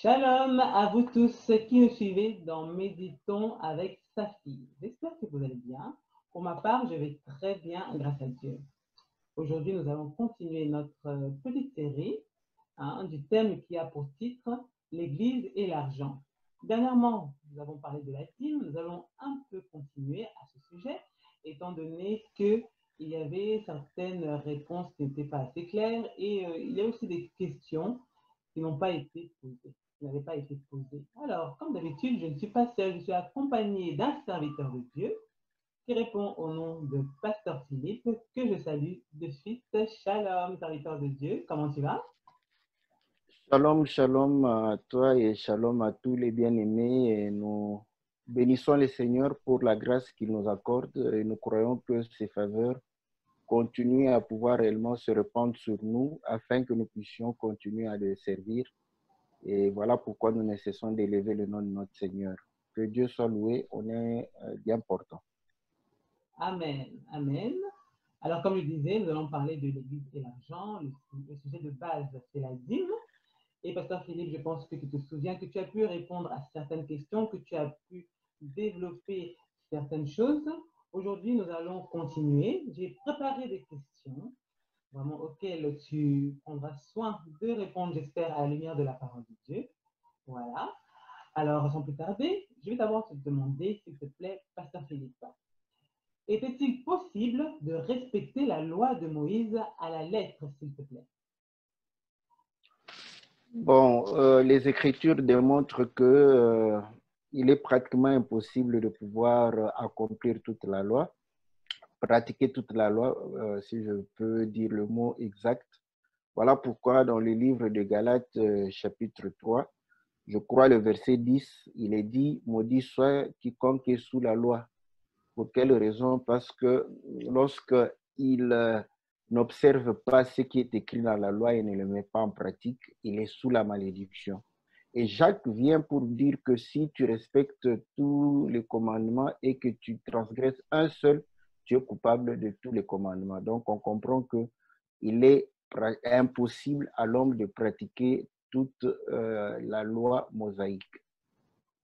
Shalom à vous tous qui nous suivez dans Méditons avec Safi. J'espère que vous allez bien. Pour ma part, je vais très bien grâce à Dieu. Aujourd'hui, nous allons continuer notre petite série du thème qui a pour titre l'Église et l'argent. Dernièrement, nous avons parlé de la dîme. Nous allons un peu continuer à ce sujet, étant donné qu'il y avait certaines réponses qui n'étaient pas assez claires et il y a aussi des questions qui n'ont pas été posées, qui n'avaient pas été posées. Alors, comme d'habitude, je ne suis pas seule, je suis accompagnée d'un serviteur de Dieu qui répond au nom de Pasteur Philippe, que je salue de suite. Shalom, serviteur de Dieu, comment tu vas? Shalom, shalom à toi et shalom à tous les bien-aimés. Et nous bénissons le Seigneur pour la grâce qu'il nous accorde et nous croyons que ses faveurs continuent à pouvoir réellement se répandre sur nous afin que nous puissions continuer à le servir. Et voilà pourquoi nous ne cessons d'élever le nom de notre Seigneur. Que Dieu soit loué, on est bien portant. Amen, amen. Alors, comme je disais, nous allons parler de l'Église et l'argent. Le sujet de base, c'est la dîme. Et Pasteur Philippe, je pense que tu te souviens que tu as pu répondre à certaines questions, que tu as pu développer certaines choses. Aujourd'hui, nous allons continuer. J'ai préparé des questions, vraiment auxquelles tu prendras soin de répondre, j'espère, à la lumière de la parole de Dieu. Voilà. Alors, sans plus tarder, je vais d'abord te demander, s'il te plaît, Pasteur Philippe, était-il possible de respecter la loi de Moïse à la lettre, s'il te plaît? Bon, les Écritures démontrent que il est pratiquement impossible de pouvoir accomplir toute la loi, pratiquer toute la loi, si je peux dire le mot exact. Voilà pourquoi dans le livre de Galates, chapitre 3, je crois le verset 10, il est dit, maudit soit quiconque est sous la loi. Pour quelle raison? Parce que lorsqu'il n'observe pas ce qui est écrit dans la loi et ne le met pas en pratique, il est sous la malédiction. Et Jacques vient pour dire que si tu respectes tous les commandements et que tu transgresses un seul, tu es coupable de tous les commandements. Donc, on comprend qu'il est impossible à l'homme de pratiquer toute la loi mosaïque,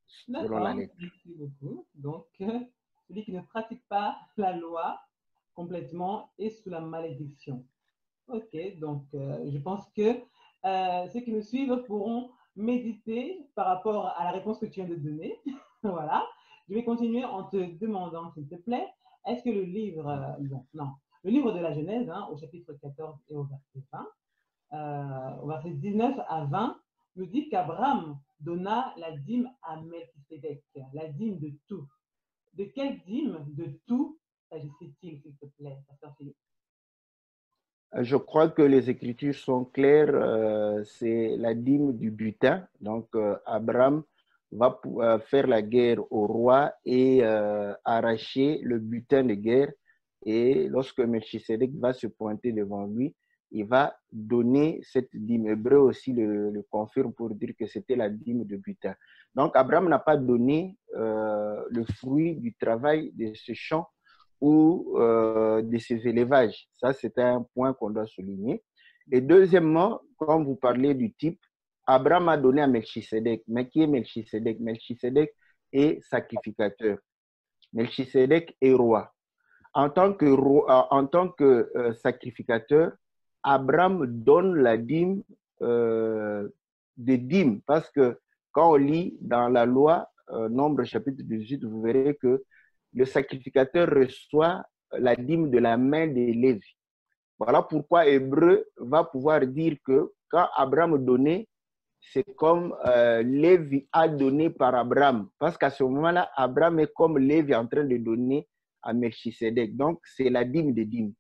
selon la D'accord, lettre. merci beaucoup. Donc, celui qui ne pratique pas la loi complètement est sous la malédiction. Ok, donc je pense que ceux qui nous suivent pourront méditer par rapport à la réponse que tu viens de donner. Voilà. Je vais continuer en te demandant, s'il te plaît, est-ce que le livre, non, le livre de la Genèse, au chapitre 14 et au verset 20, au verset 19 à 20, nous dit qu'Abraham donna la dîme à Melchisédek, la dîme de tout. De quelle dîme de tout s'agissait-il, s'il te plaît, Pasteur Philippe? Je crois que les Écritures sont claires, c'est la dîme du butin. Donc, Abraham va faire la guerre au roi et arracher le butin de guerre. Et lorsque Melchisedec va se pointer devant lui, il va donner cette dîme. Hébreu aussi le confirme pour dire que c'était la dîme de butin. Donc, Abraham n'a pas donné le fruit du travail de ce champ ou de ces élevages. Ça, c'est un point qu'on doit souligner. Et deuxièmement, quand vous parlez du type, Abraham a donné à Melchisedec. Mais qui est Melchisedec? Melchisedec est sacrificateur. Melchisedec est roi. En tant que sacrificateur, Abraham donne la dîme des dîmes. Parce que quand on lit dans la loi, Nombre chapitre 18, vous verrez que le sacrificateur reçoit la dîme de la main des Lévi. Voilà pourquoi Hébreu va pouvoir dire que quand Abraham donnait, c'est comme Lévi a donné par Abraham. Parce qu'à ce moment-là, Abraham est comme Lévi en train de donner à Melchisedec. Donc, c'est la dîme des dîmes.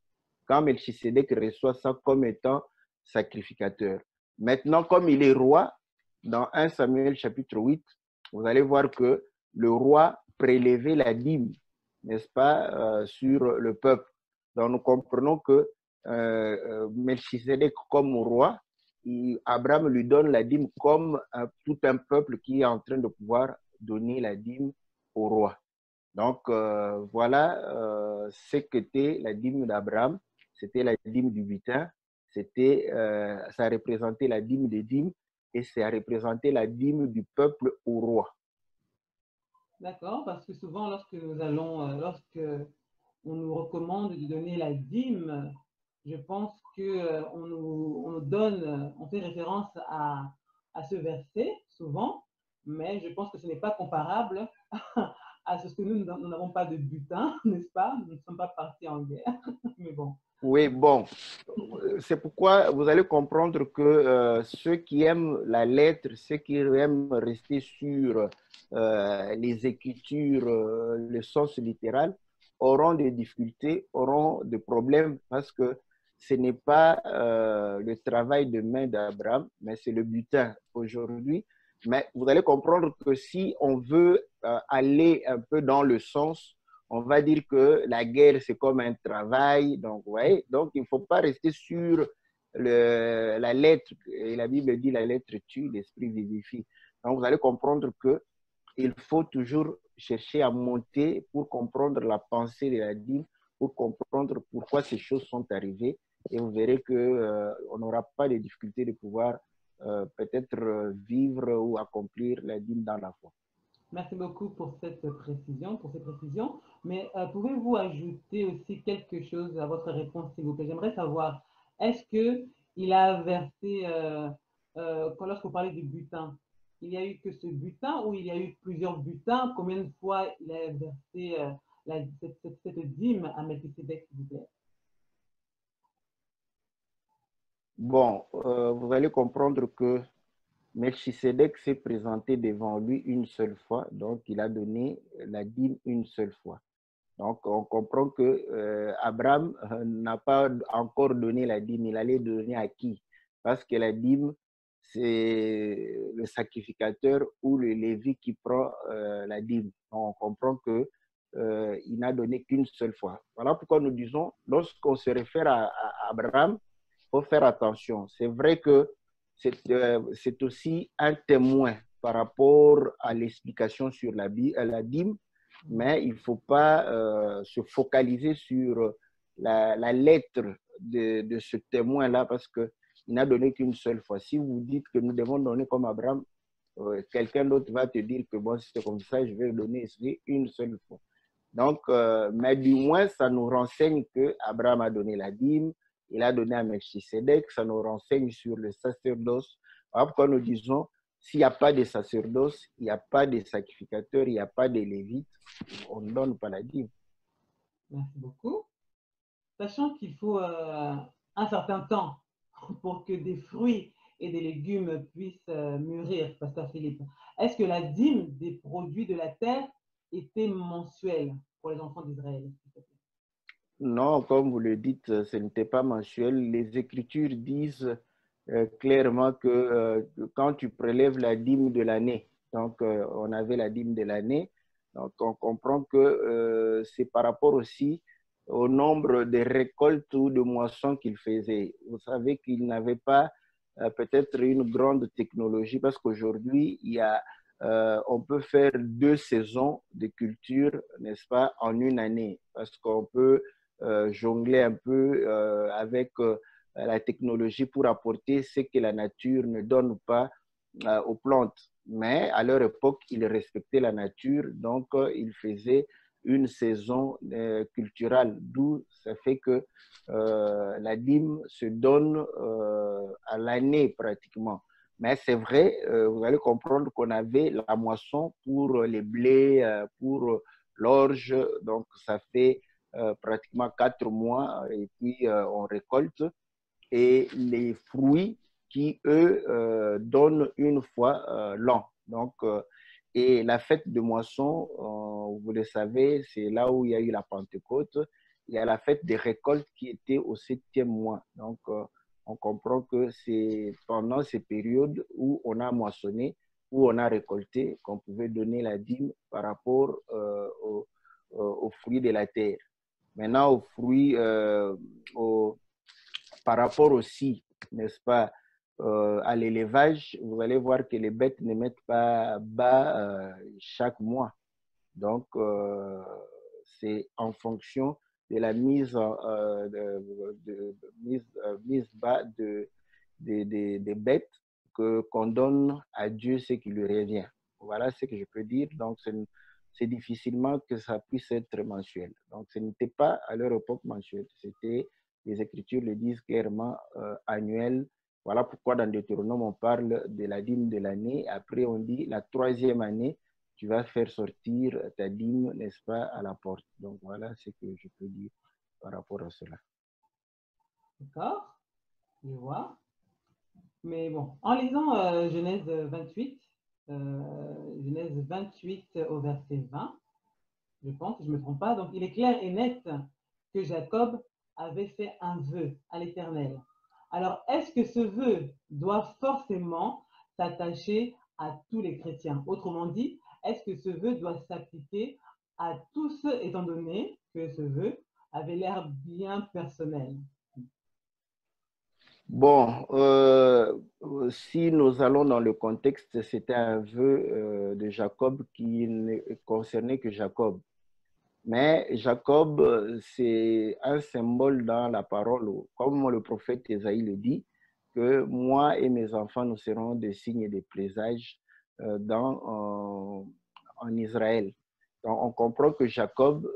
Quand Melchisedec reçoit ça comme étant sacrificateur. Maintenant, comme il est roi, dans 1 Samuel chapitre 8, vous allez voir que le roi prélevait la dîme, n'est-ce pas, sur le peuple. Donc, nous comprenons que Melchisedec comme roi, Abraham lui donne la dîme comme tout un peuple qui est en train de pouvoir donner la dîme au roi. Donc, voilà ce qu'était la dîme d'Abraham. C'était la dîme du butin. Ça représentait la dîme des dîmes. et c'est à représenter la dîme du peuple au roi. D'accord, parce que souvent, lorsque nous allons, lorsque on nous recommande de donner la dîme, je pense que on nous donne, on fait référence à ce verset souvent, mais je pense que ce n'est pas comparable à ce que nous n'avons pas de butin, n'est-ce pas? Nous ne sommes pas partis en guerre, mais bon. Oui, bon, c'est pourquoi vous allez comprendre que ceux qui aiment la lettre, ceux qui aiment rester sur les écritures, le sens littéral, auront des difficultés, auront des problèmes parce que ce n'est pas le travail de main d'Abraham, mais c'est le butin aujourd'hui. Mais vous allez comprendre que si on veut aller un peu dans le sens, on va dire que la guerre, c'est comme un travail. Donc, ouais, donc il ne faut pas rester sur la lettre. Et la Bible dit la lettre tue, l'esprit vivifie. Donc, vous allez comprendre qu'il faut toujours chercher à monter pour comprendre la pensée de la dîme, pour comprendre pourquoi ces choses sont arrivées. Et vous verrez qu'on n'aura pas de difficulté de pouvoir peut-être vivre ou accomplir la dîme dans la foi. Merci beaucoup pour cette précision, pour ces précisions. Mais pouvez-vous ajouter aussi quelque chose à votre réponse, s'il vous plaît? J'aimerais savoir, est-ce qu'il a versé, lorsque vous parlez du butin, il n'y a eu que ce butin ou il y a eu plusieurs butins? Combien de fois il a versé cette dîme à Melchisedec, s'il vous plaît? Bon, vous allez comprendre que Melchisedec s'est présenté devant lui une seule fois, donc il a donné la dîme une seule fois. Donc on comprend que Abraham n'a pas encore donné la dîme, il allait donner à qui? Parce que la dîme, c'est le sacrificateur ou le Lévi qui prend la dîme. Donc, on comprend que il n'a donné qu'une seule fois. Voilà pourquoi nous disons, lorsqu'on se réfère à Abraham, il faut faire attention. C'est vrai que c'est aussi un témoin par rapport à l'explication sur la dîme, mais il ne faut pas se focaliser sur la lettre de ce témoin-là parce qu'il n'a donné qu'une seule fois. Si vous dites que nous devons donner comme Abraham, quelqu'un d'autre va te dire que bon, si c'est comme ça, je vais donner une seule fois. Donc, mais du moins, ça nous renseigne qu'Abraham a donné la dîme, il a donné à Melchisedec, ça nous renseigne sur le sacerdoce. Alors, pourquoi nous disons, s'il n'y a pas de sacerdoce, il n'y a pas de sacrificateur, il n'y a pas de lévite, on ne donne pas la dîme. Merci beaucoup. Sachant qu'il faut un certain temps pour que des fruits et des légumes puissent mûrir, Pasteur Philippe, est-ce que la dîme des produits de la terre était mensuelle pour les enfants d'Israël? Non, comme vous le dites, ce n'était pas mensuel. Les Écritures disent clairement que quand tu prélèves la dîme de l'année, donc on avait la dîme de l'année, donc on comprend que c'est par rapport aussi au nombre de récoltes ou de moissons qu'il faisait. Vous savez qu'il n'avait pas peut-être une grande technologie parce qu'aujourd'hui, on peut faire 2 saisons de culture, n'est-ce pas, en une année, parce qu'on peut jongler un peu avec la technologie pour apporter ce que la nature ne donne pas aux plantes. Mais à leur époque, ils respectaient la nature, donc ils faisaient une saison culturelle, d'où ça fait que la dîme se donne à l'année pratiquement. Mais c'est vrai, vous allez comprendre qu'on avait la moisson pour les blés, pour l'orge, donc ça fait pratiquement 4 mois et puis on récolte. Et les fruits qui, eux, donnent une fois l'an. Donc, et la fête de moisson, vous le savez, c'est là où il y a eu la Pentecôte. Il y a la fête des récoltes qui était au 7e mois. Donc, on comprend que c'est pendant ces périodes où on a moissonné, où on a récolté, qu'on pouvait donner la dîme par rapport aux fruits de la terre. Maintenant, aux fruits, par rapport aussi, n'est-ce pas, à l'élevage, vous allez voir que les bêtes ne mettent pas bas chaque mois. Donc, c'est en fonction de la mise bas des bêtes qu'on donne à Dieu ce qui lui revient. Voilà ce que je peux dire. Donc, c'est difficilement que ça puisse être mensuel. Donc, ce n'était pas à leur époque mensuel. C'était, les Écritures le disent clairement, annuel. Voilà pourquoi dans Deutéronome, on parle de la dîme de l'année. Après, on dit la troisième année, tu vas faire sortir ta dîme, n'est-ce pas, à la porte. Donc, voilà ce que je peux dire par rapport à cela. D'accord, je vois. Mais bon, en lisant Genèse 28, Genèse 28 au verset 20, je pense, je ne me trompe pas, donc il est clair et net que Jacob avait fait un vœu à l'Éternel. Alors, est-ce que ce vœu doit forcément s'attacher à tous les chrétiens? Autrement dit, est-ce que ce vœu doit s'appliquer à tous, étant donné que ce vœu avait l'air bien personnel? Bon, si nous allons dans le contexte, c'était un vœu de Jacob qui ne concernait que Jacob. Mais Jacob, c'est un symbole dans la parole, comme le prophète Ésaïe le dit, que moi et mes enfants, nous serons des signes et des présages en Israël. Donc, on comprend que Jacob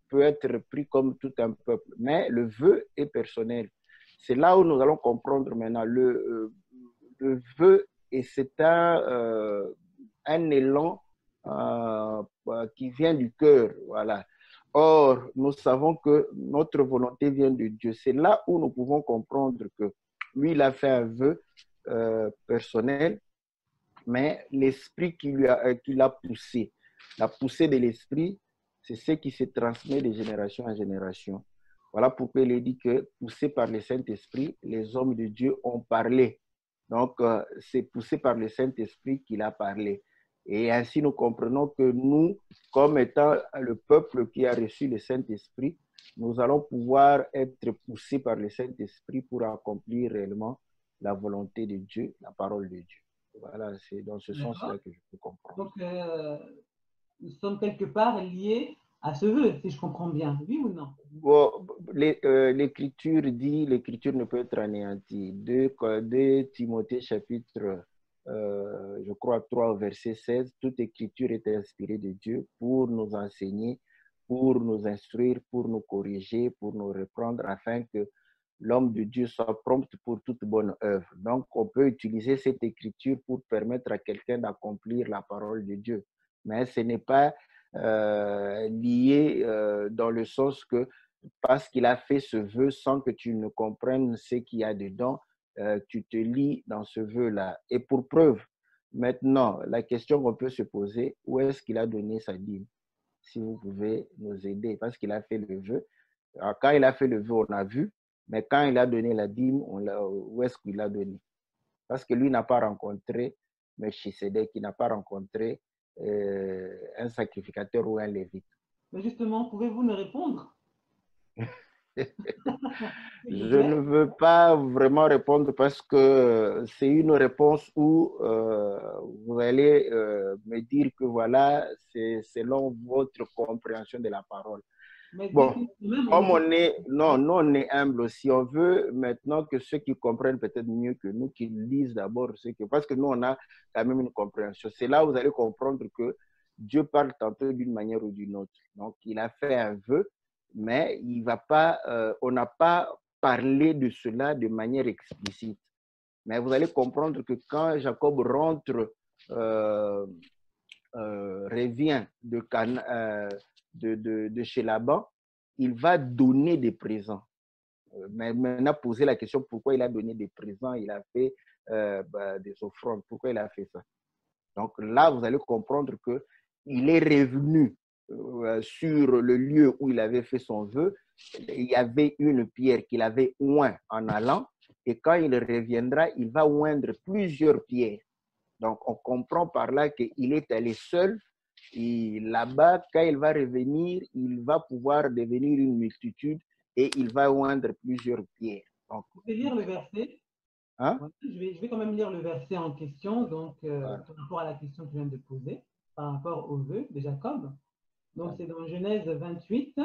peut être pris comme tout un peuple, mais le vœu est personnel. C'est là où nous allons comprendre maintenant le vœu, et c'est un élan qui vient du cœur, voilà. Or, nous savons que notre volonté vient de Dieu. C'est là où nous pouvons comprendre que lui, il a fait un vœu personnel, mais l'esprit qui l'a poussé, la poussée de l'esprit, c'est ce qui se transmet de génération en génération. Voilà pourquoi il est dit que, poussé par le Saint-Esprit, les hommes de Dieu ont parlé. Donc, c'est poussé par le Saint-Esprit qu'il a parlé. Et ainsi, nous comprenons que nous, comme étant le peuple qui a reçu le Saint-Esprit, nous allons pouvoir être poussés par le Saint-Esprit pour accomplir réellement la volonté de Dieu, la parole de Dieu. Voilà, c'est dans ce sens-là que je peux comprendre. Donc, nous sommes quelque part liés à ce vœu, si je comprends bien, oui ou non? Bon, l'écriture dit, l'écriture ne peut être anéantie. 2 Timothée chapitre, je crois, 3 verset 16, toute écriture est inspirée de Dieu pour nous enseigner, pour nous instruire, pour nous corriger, pour nous reprendre, afin que l'homme de Dieu soit prompt pour toute bonne œuvre. Donc, on peut utiliser cette écriture pour permettre à quelqu'un d'accomplir la parole de Dieu. Mais ce n'est pas lié dans le sens que parce qu'il a fait ce vœu sans que tu ne comprennes ce qu'il y a dedans, tu te lis dans ce vœu-là. Et pour preuve, maintenant, la question qu'on peut se poser, où est-ce qu'il a donné sa dîme? Si vous pouvez nous aider, parce qu'il a fait le vœu. Alors, quand il a fait le vœu, on a vu, mais quand il a donné la dîme, où est-ce qu'il a donné? Parce que lui n'a pas rencontré Melchisedec, qui n'a pas rencontré un sacrificateur ou un lévite. Mais justement, pouvez-vous me répondre? Je ne veux pas vraiment répondre parce que c'est une réponse où vous allez me dire que voilà, c'est selon votre compréhension de la parole. Mais Bon, même comme on est, non, nous on est humble. Si on veut maintenant que ceux qui comprennent peut-être mieux que nous, qu'ils lisent d'abord ce que, parce que nous on a quand même une compréhension. C'est là où vous allez comprendre que Dieu parle tantôt d'une manière ou d'une autre. Donc il a fait un vœu, mais il va pas, on n'a pas parlé de cela de manière explicite. Mais vous allez comprendre que quand Jacob rentre, revient de chez Laban, il va donner des présents. Mais maintenant, poser la question pourquoi il a donné des présents, il a fait des offrandes, pourquoi il a fait ça. Donc là, vous allez comprendre qu'il est revenu sur le lieu où il avait fait son vœu. Il y avait une pierre qu'il avait oint en allant, et quand il reviendra, il va oindre plusieurs pierres. Donc, on comprend par là qu'il est allé seul. Et là-bas, quand il va revenir, il va pouvoir devenir une multitude et il va oindre plusieurs pierres. Donc, je vais lire le verset. hein? Je vais quand même lire le verset en question, donc Voilà. par rapport à la question que je viens de poser, par rapport au vœu de Jacob. Donc, c'est dans Genèse 28,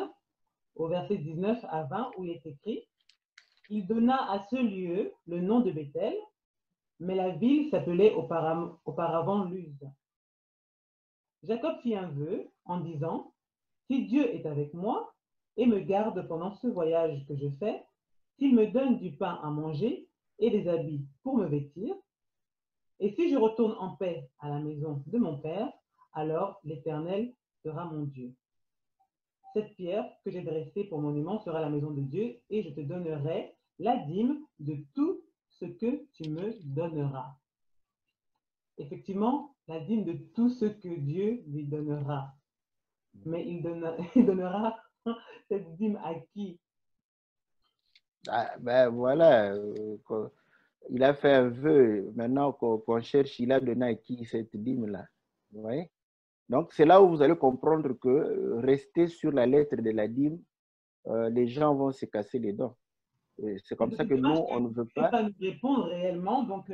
au verset 19 à 20, où il est écrit: Il donna à ce lieu le nom de Bethel, mais la ville s'appelait auparavant Luz. Jacob fit un vœu en disant, si Dieu est avec moi et me garde pendant ce voyage que je fais, s'il me donne du pain à manger et des habits pour me vêtir, et si je retourne en paix à la maison de mon père, alors l'Éternel sera mon Dieu. Cette pierre que j'ai dressée pour monument sera la maison de Dieu, et je te donnerai la dîme de tout ce que tu me donneras. Effectivement, la dîme de tout ce que Dieu lui donnera. Mais il donnera cette dîme à qui? Ah, ben voilà, il a fait un vœu. Maintenant qu'on cherche, il a donné à qui cette dîme-là. Vous voyez? Donc, c'est là où vous allez comprendre que rester sur la lettre de la dîme, les gens vont se casser les dents. C'est comme ça que nous, on ne veut Je ne pas. pas nous répondre réellement, donc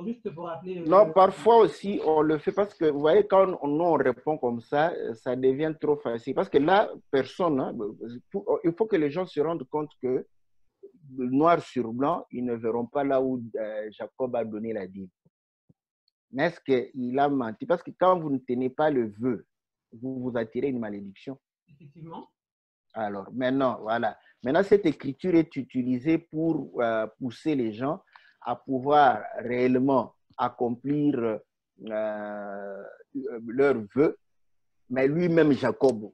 juste pour rappeler Non, parfois aussi, on le fait parce que, vous voyez, quand on répond comme ça devient trop facile. Parce que là, personne, hein, il faut que les gens se rendent compte que noir sur blanc, ils ne verront pas là où Jacob a donné la dîme. Mais est-ce qu'il a menti? Parce que quand vous ne tenez pas le vœu, vous vous attirez une malédiction. Effectivement. Alors, maintenant, voilà. Maintenant, cette écriture est utilisée pour pousser les gens à pouvoir réellement accomplir leur vœu. Mais lui-même, Jacob,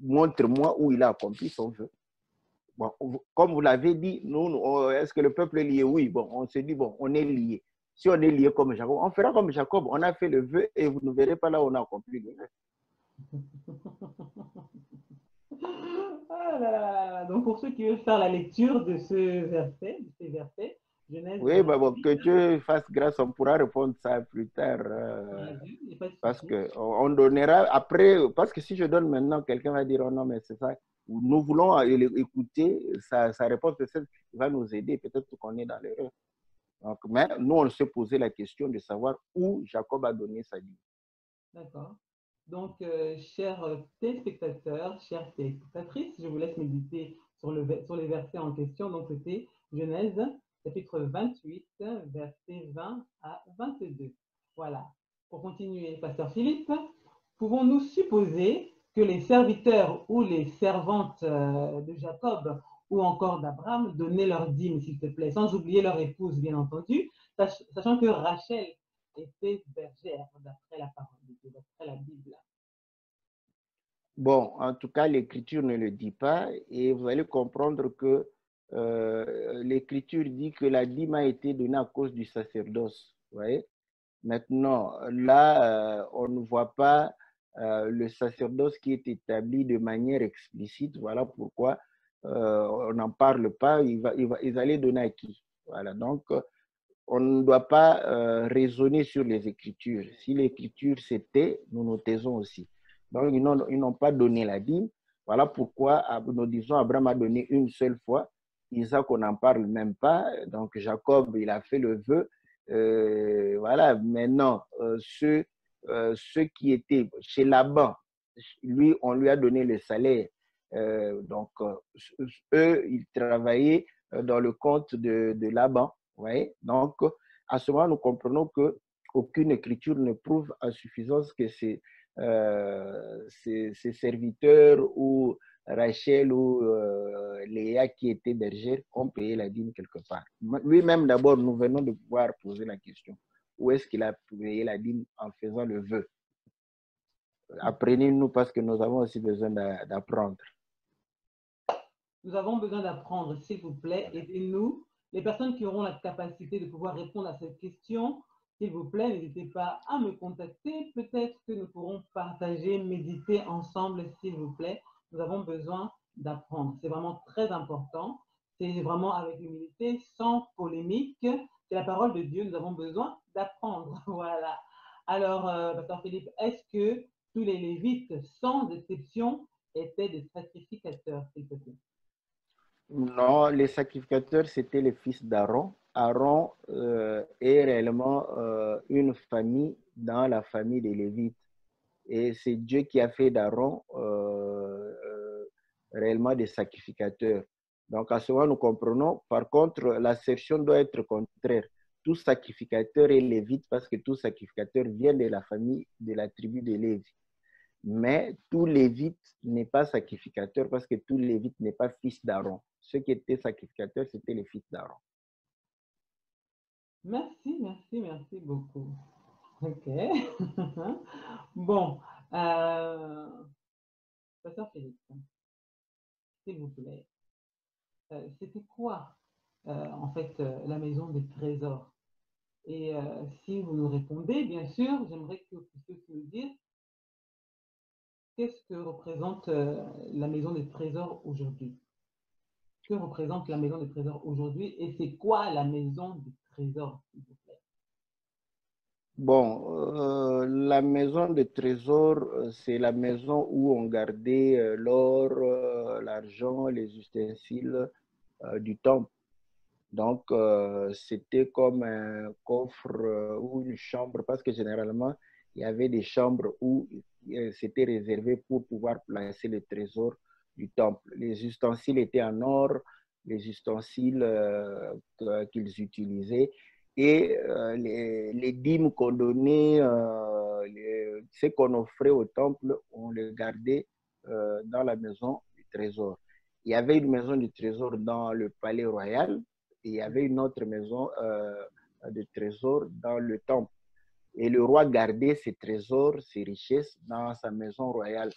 montre-moi où il a accompli son vœu. Bon, comme vous l'avez dit, nous, est-ce que le peuple est lié? Oui, bon, on se dit, bon, on est lié. Si on est lié comme Jacob, on fera comme Jacob. On a fait le vœu et vous ne verrez pas là où on a accompli le vœu. Ah là là. Donc, pour ceux qui veulent faire la lecture de ces versets, Genèse Oui, bah bon, 28, que Dieu fasse grâce, on pourra répondre ça plus tard. il n'y a pas de Parce souci. qu'on donnera après, parce que si je donne maintenant, quelqu'un va dire, oh non, mais c'est ça. Nous voulons écouter sa réponse, peut-être qu'il va nous aider, peut-être qu'on est dans l'erreur. Donc, mais nous, on s'est posé la question de savoir où Jacob a donné sa vie. D'accord. Donc, chers téléspectateurs, chères téléspectatrices, je vous laisse méditer sur les versets en question. Donc, c'était Genèse, chapitre 28, versets 20 à 22. Voilà. Pour continuer, Pasteur Philippe, pouvons-nous supposer que les serviteurs ou les servantes de Jacob ou encore d'Abraham donnaient leur dîme, s'il te plaît, sans oublier leur épouse, bien entendu, sachant que Rachel était bergère, d'après la parole de Dieu, d'après la Bible. Bon, en tout cas, l'Écriture ne le dit pas et vous allez comprendre que l'Écriture dit que la dîme a été donnée à cause du sacerdoce. Vous voyez? Maintenant, là, on ne voit pas le sacerdoce qui est établi de manière explicite. Voilà pourquoi on n'en parle pas. Ils allaient donner à qui? Voilà, donc on ne doit pas raisonner sur les Écritures. Si l'Écriture s'était, nous nous taisons aussi. Donc, ils n'ont pas donné la dîme. Voilà pourquoi nous disons Abraham a donné une seule fois. Isaac, on n'en parle même pas. Donc, Jacob, il a fait le vœu. Voilà, maintenant, ceux qui étaient chez Laban, lui, on lui a donné le salaire. Donc, eux, ils travaillaient dans le compte de Laban. Ouais. Donc, à ce moment, nous comprenons qu'aucune écriture ne prouve à suffisance que ces serviteurs ou Rachel ou Léa qui étaient bergères ont payé la dîme quelque part. Lui-même, d'abord, nous venons de pouvoir poser la question. Où est-ce qu'il a payé la dîme en faisant le vœu? Apprenez-nous parce que nous avons aussi besoin d'apprendre. Nous avons besoin d'apprendre, s'il vous plaît, aidez-nous. Les personnes qui auront la capacité de pouvoir répondre à cette question, s'il vous plaît, n'hésitez pas à me contacter. Peut-être que nous pourrons partager, méditer ensemble, s'il vous plaît. Nous avons besoin d'apprendre. C'est vraiment très important. C'est vraiment avec humilité, sans polémique. C'est la parole de Dieu. Nous avons besoin d'apprendre. Voilà. Alors, Pasteur Philippe, est-ce que tous les Lévites, sans exception, étaient des sacrificateurs, s'il te plaît? Non, les sacrificateurs, c'était les fils d'Aaron. Aaron est réellement une famille dans la famille des Lévites. Et c'est Dieu qui a fait d'Aaron réellement des sacrificateurs. Donc, à ce moment, nous comprenons. Par contre, l'assertion doit être contraire. tout sacrificateur est lévite parce que tout sacrificateur vient de la famille, de la tribu de Lévi. Mais tout lévite n'est pas sacrificateur parce que tout lévite n'est pas fils d'Aaron. Ceux qui étaient sacrificateurs, c'était les fils d'Aaron. Merci, merci, merci beaucoup. OK. Bon, Pasteur Félix, s'il vous plaît, c'était quoi, en fait, la maison des trésors? Et si vous nous répondez, bien sûr, j'aimerais que vous puissiez aussi nous dire qu'est-ce que représente la maison des trésors aujourd'hui? Que représente la maison des trésors aujourd'hui et c'est quoi la maison des trésors, s'il vous plaît? Bon, la maison de trésor, c'est la maison où on gardait l'or, l'argent, les ustensiles du temple. Donc, c'était comme un coffre ou une chambre, parce que généralement, il y avait des chambres où c'était réservé pour pouvoir placer le trésor du temple. Les ustensiles étaient en or, les ustensiles qu'ils utilisaient, et les dîmes qu'on donnait, ce qu'on offrait au temple, on les gardait dans la maison du trésor. Il y avait une maison du trésor dans le palais royal, et il y avait une autre maison de trésor dans le temple. Et le roi gardait ses trésors, ses richesses dans sa maison royale.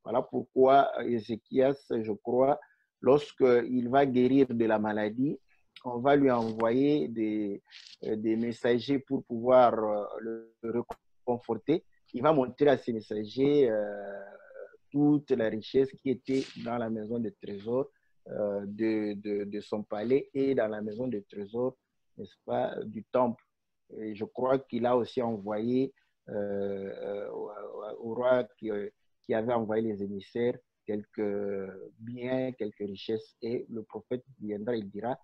Voilà pourquoi Ézéchias, je crois, lorsqu'il va guérir de la maladie, on va lui envoyer des messagers pour pouvoir le réconforter. Il va montrer à ces messagers toute la richesse qui était dans la maison de trésor de son palais et dans la maison de trésor, n'est-ce pas, du temple. Et je crois qu'il a aussi envoyé au roi qui avait envoyé les émissaires quelques biens, quelques richesses. Et le prophète viendra, il dira,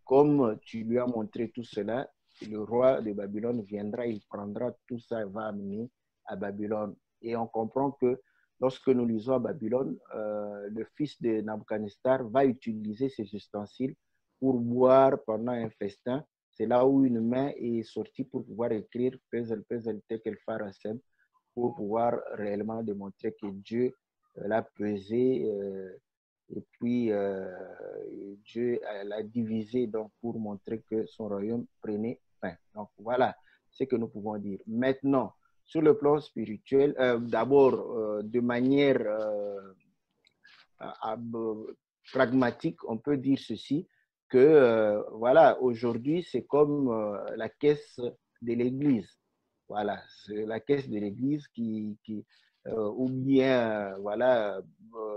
comme tu lui as montré tout cela, le roi de Babylone viendra, il prendra tout ça et va amener à Babylone. Et on comprend que lorsque nous lisons à Babylone, le fils de Nabuchodonosor va utiliser ces ustensiles pour boire pendant un festin. C'est là où une main est sortie pour pouvoir écrire Pezel, Pezel, Tekel, Pharasem, pour pouvoir réellement démontrer que Dieu l'a pesé et puis Dieu l'a divisé donc, pour montrer que son royaume prenait fin. Donc voilà ce que nous pouvons dire. Maintenant, sur le plan spirituel, d'abord de manière pragmatique, on peut dire ceci, que voilà, aujourd'hui, c'est comme la caisse de l'Église. Voilà, c'est la caisse de l'Église ou bien voilà,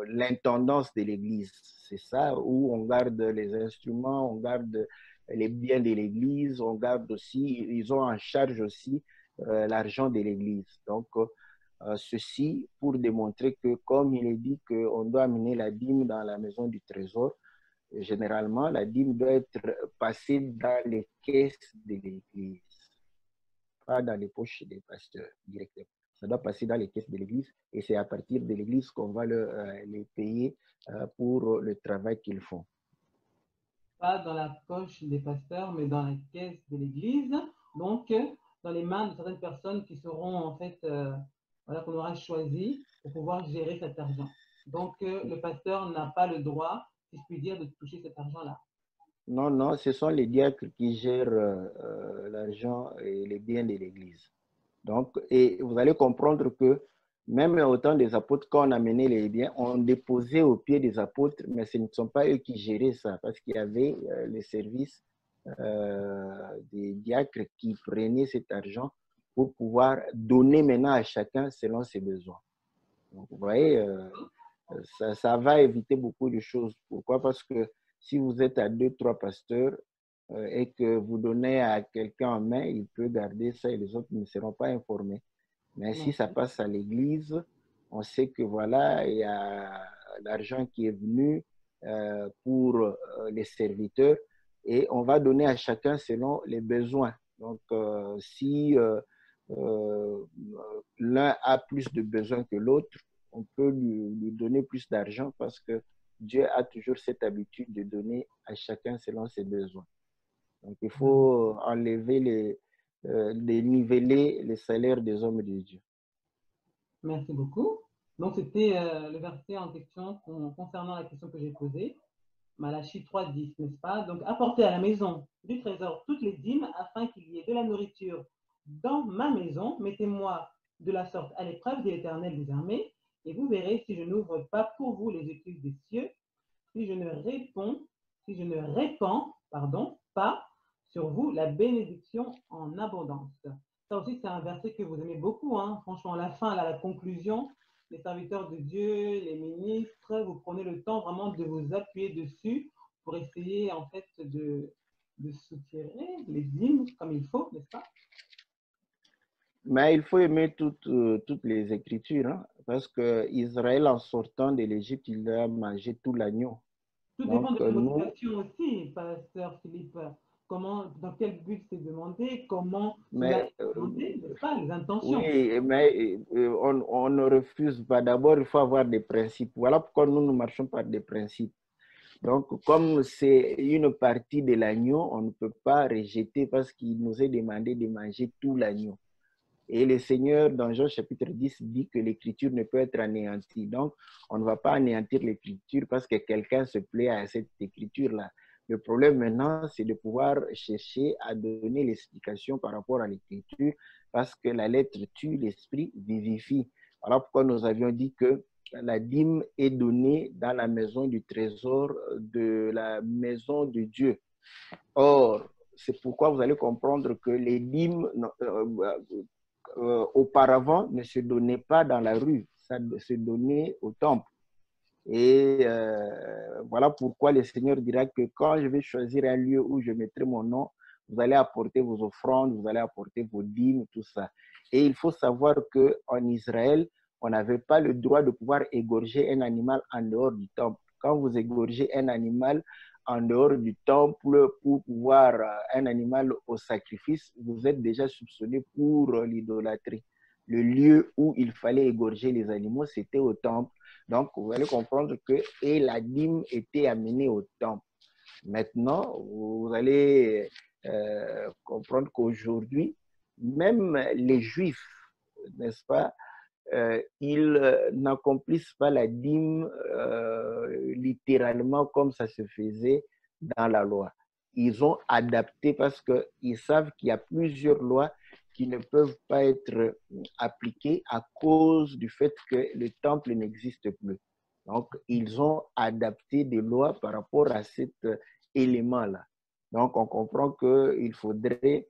l'intendance de l'Église. C'est ça, où on garde les instruments, on garde les biens de l'Église, on garde aussi, ils ont en charge aussi l'argent de l'Église. Donc, ceci pour démontrer que, comme il est dit qu'on doit amener la dîme dans la maison du trésor, généralement, la dîme doit être passée dans les caisses de l'Église, pas dans les poches des pasteurs directement. Ça doit passer dans les caisses de l'Église et c'est à partir de l'Église qu'on va les payer pour le travail qu'ils font. Pas dans la poche des pasteurs, mais dans la caisse de l'Église. Donc, dans les mains de certaines personnes qui seront en fait, voilà, qu'on aura choisi pour pouvoir gérer cet argent. Donc, le pasteur n'a pas le droit, si je puis dire, de toucher cet argent-là. Non, non, ce sont les diacres qui gèrent l'argent et les biens de l'Église. Donc, et vous allez comprendre que même au temps des apôtres, quand on amenait les biens, on déposait aux pieds des apôtres, mais ce ne sont pas eux qui géraient ça, parce qu'il y avait les services des diacres qui prenaient cet argent pour pouvoir donner maintenant à chacun selon ses besoins. Donc, vous voyez, ça va éviter beaucoup de choses. Pourquoi? Parce que si vous êtes à 2, 3 pasteurs et que vous donnez à quelqu'un en main, il peut garder ça et les autres ne seront pas informés. Mais si ça passe à l'église, on sait que voilà, il y a l'argent qui est venu pour les serviteurs et on va donner à chacun selon les besoins. Donc, si l'un a plus de besoins que l'autre, on peut lui donner plus d'argent parce que Dieu a toujours cette habitude de donner à chacun selon ses besoins. Donc, il faut enlever déniveler les salaires des hommes de Dieu. Merci beaucoup. Donc, c'était le verset en question concernant la question que j'ai posée. Malachie 3,10, n'est-ce pas? Donc, apportez à la maison du trésor toutes les dîmes afin qu'il y ait de la nourriture dans ma maison. Mettez-moi de la sorte à l'épreuve de l'Éternel des armées et vous verrez si je n'ouvre pas pour vous les écluses des cieux, si je ne répands, pas sur vous la bénédiction en abondance. Ça aussi, c'est un verset que vous aimez beaucoup, hein? Franchement, à la fin, à la conclusion, les serviteurs de Dieu, les ministres, vous prenez le temps vraiment de vous appuyer dessus pour essayer en fait de soutirer les dîmes comme il faut, n'est-ce pas? Mais il faut aimer toutes les Écritures, hein, parce que Israël, en sortant de l'Égypte, il a mangé tout l'agneau. Tout dépend de Donc, la nous, motivation aussi, pasteur Philippe. Comment, dans quel but c'est demandé, comment cela mais est demandé, n'est-ce pas? Les intentions. oui, mais on ne refuse pas. D'abord, il faut avoir des principes. Voilà pourquoi nous, nous marchons par des principes. Donc, comme c'est une partie de l'agneau, on ne peut pas rejeter parce qu'il nous est demandé de manger tout l'agneau. Et le Seigneur, dans Jean chapitre 10, dit que l'écriture ne peut être anéantie. Donc, on ne va pas anéantir l'écriture parce que quelqu'un se plaît à cette écriture-là. Le problème maintenant, c'est de pouvoir chercher à donner l'explication par rapport à l'écriture parce que la lettre tue, l'esprit vivifie. Voilà pourquoi nous avions dit que la dîme est donnée dans la maison du trésor de la maison de Dieu. Or, c'est pourquoi vous allez comprendre que les dîmes auparavant ne se donnait pas dans la rue, ça se donnait au temple. Et voilà pourquoi le Seigneur dira que quand je vais choisir un lieu où je mettrai mon nom, vous allez apporter vos offrandes, vous allez apporter vos dîmes, tout ça. Et il faut savoir qu'en Israël, on n'avait pas le droit de pouvoir égorger un animal en dehors du temple. Quand vous égorgez un animal en dehors du temple pour pouvoir un animal au sacrifice, vous êtes déjà soupçonné pour l'idolâtrie. Le lieu où il fallait égorger les animaux, c'était au temple. Donc, vous allez comprendre que et la dîme était amenée au temple. Maintenant, vous allez comprendre qu'aujourd'hui, même les Juifs, n'est-ce pas, ils n'accomplissent pas la dîme littéralement comme ça se faisait dans la loi. Ils ont adapté parce qu'ils savent qu'il y a plusieurs lois qui ne peuvent pas être appliquées à cause du fait que le temple n'existe plus. Donc, ils ont adapté des lois par rapport à cet élément-là. Donc, on comprend qu'il faudrait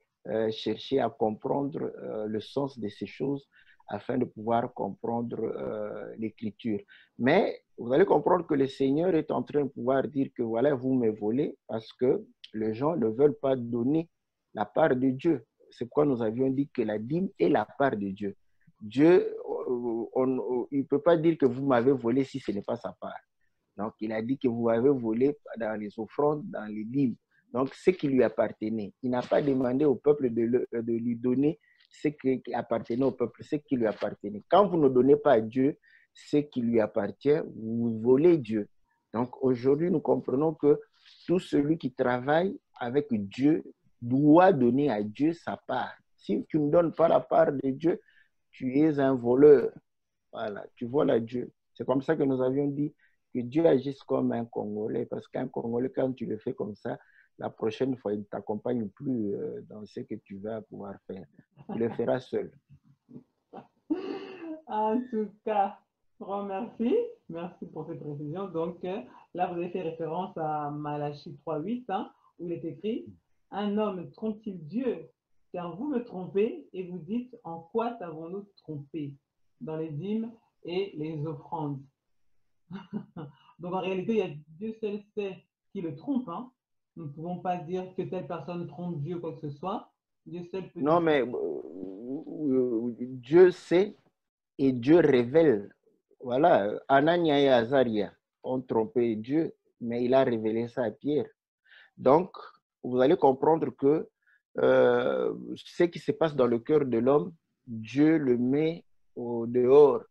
chercher à comprendre le sens de ces choses afin de pouvoir comprendre l'écriture. Mais vous allez comprendre que le Seigneur est en train de pouvoir dire que voilà, vous me volez parce que les gens ne veulent pas donner la part de Dieu. C'est pourquoi nous avions dit que la dîme est la part de Dieu. Dieu, il ne peut pas dire que vous m'avez volé si ce n'est pas sa part. Donc, il a dit que vous avez volé dans les offrandes, dans les dîmes. Donc, ce qui lui appartenait. Il n'a pas demandé au peuple de lui donner ce qui appartenait au peuple, ce qui lui appartenait. Quand vous ne donnez pas à Dieu ce qui lui appartient, vous volez Dieu. Donc, aujourd'hui, nous comprenons que tout celui qui travaille avec Dieu doit donner à Dieu sa part. Si tu ne donnes pas la part de Dieu, tu es un voleur. Voilà, tu voles à Dieu. C'est comme ça que nous avions dit que Dieu agisse comme un Congolais, parce qu'un Congolais, quand tu le fais comme ça, la prochaine fois, il ne t'accompagne plus dans ce que tu vas pouvoir faire. Tu le feras seul. En tout cas, grand merci. Merci pour cette précision. Donc, là, vous avez fait référence à Malachie 3,8, hein, où il est écrit « Un homme trompe-t-il Dieu? Car vous me trompez et vous dites « En quoi t'avons-nous trompé ?» dans les dîmes et les offrandes. Donc, en réalité, il y a Dieu seul sait qui le trompe. Hein. Nous ne pouvons pas dire que telle personne trompe Dieu ou quoi que ce soit. Dieu seul peut Non, dire. mais Dieu sait et Dieu révèle. Voilà, Anania et Azaria ont trompé Dieu, mais il a révélé ça à Pierre. Donc, vous allez comprendre que ce qui se passe dans le cœur de l'homme, Dieu le met au dehors.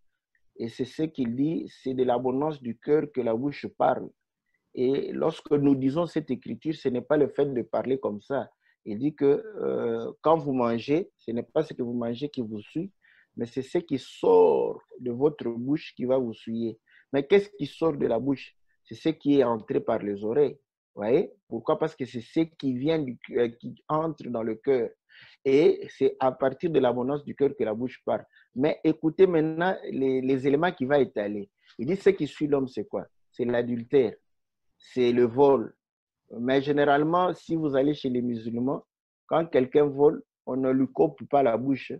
Et c'est ce qu'il dit, c'est de l'abondance du cœur que la bouche parle. Et lorsque nous disons cette écriture, ce n'est pas le fait de parler comme ça. Il dit que quand vous mangez, ce n'est pas ce que vous mangez qui vous suit, mais c'est ce qui sort de votre bouche qui va vous souiller. Mais qu'est-ce qui sort de la bouche? C'est ce qui est entré par les oreilles. Vous voyez? Pourquoi? Parce que c'est ce qui vient qui entre dans le cœur. Et c'est à partir de l'abondance du cœur que la bouche parle. Mais écoutez maintenant les éléments qui vont étaler. Il dit ce qui suit l'homme, c'est quoi? C'est l'adultère, c'est le vol. Mais généralement, si vous allez chez les musulmans, quand quelqu'un vole, on ne lui coupe pas la bouche,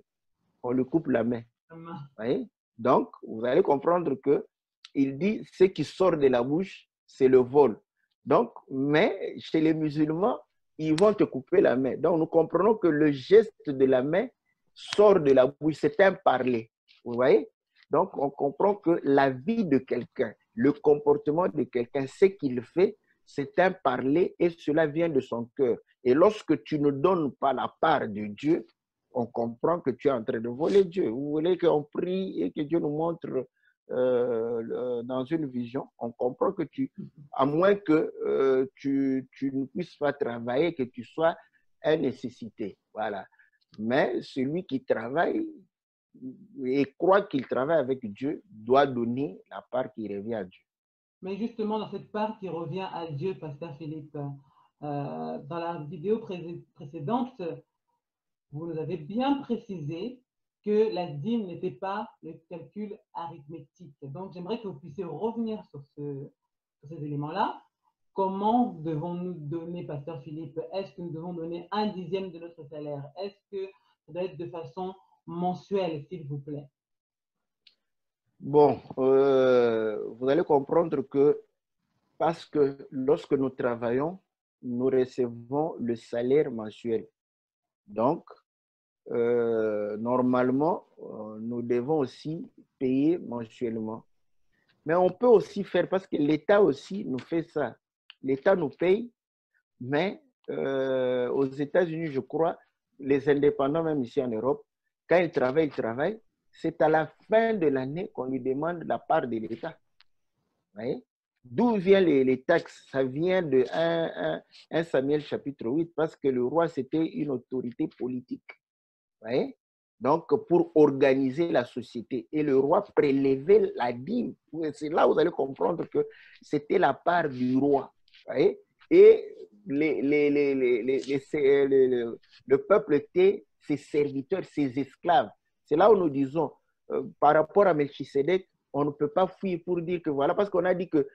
on lui coupe la main. Vous voyez? Donc, vous allez comprendre que il dit ce qui sort de la bouche, c'est le vol. Donc, mais chez les musulmans, ils vont te couper la main. Donc, nous comprenons que le geste de la main sort de la bouche, c'est un parler. Vous voyez? Donc, on comprend que la vie de quelqu'un, le comportement de quelqu'un, ce qu'il fait, c'est un parler et cela vient de son cœur. Et lorsque tu ne donnes pas la part de Dieu, on comprend que tu es en train de voler Dieu. Vous voulez qu'on prie et que Dieu nous montre dans une vision, on comprend que à moins que tu ne puisses pas travailler, que tu sois un nécessité. Voilà. Mais celui qui travaille et croit qu'il travaille avec Dieu doit donner la part qui revient à Dieu. Mais justement, dans cette part qui revient à Dieu, Pasteur Philippe, dans la vidéo précédente, vous nous avez bien précisé que la dîme n'était pas le calcul arithmétique. Donc, j'aimerais que vous puissiez revenir sur ces éléments-là. Comment devons-nous donner, Pasteur Philippe? Est-ce que nous devons donner 1/10 de notre salaire? Est-ce que ça doit être de façon mensuelle, s'il vous plaît? Bon, vous allez comprendre que parce que lorsque nous travaillons, nous recevons le salaire mensuel. Donc, normalement, nous devons aussi payer mensuellement. Mais on peut aussi faire, parce que l'État aussi nous fait ça. L'État nous paye, mais aux États-Unis, je crois, les indépendants, même ici en Europe, quand ils travaillent, c'est à la fin de l'année qu'on lui demande la part de l'État. D'où viennent les taxes? Ça vient de 1 Samuel chapitre 8, parce que le roi, c'était une autorité politique. Voyez? Donc, pour organiser la société. Et le roi prélevait la dîme. C'est là où vous allez comprendre que c'était la part du roi. Voyez? Et le peuple était ses serviteurs, ses esclaves. C'est là où nous disons, par rapport à Melchisedec, on ne peut pas fuir pour dire que voilà, parce qu'on a dit que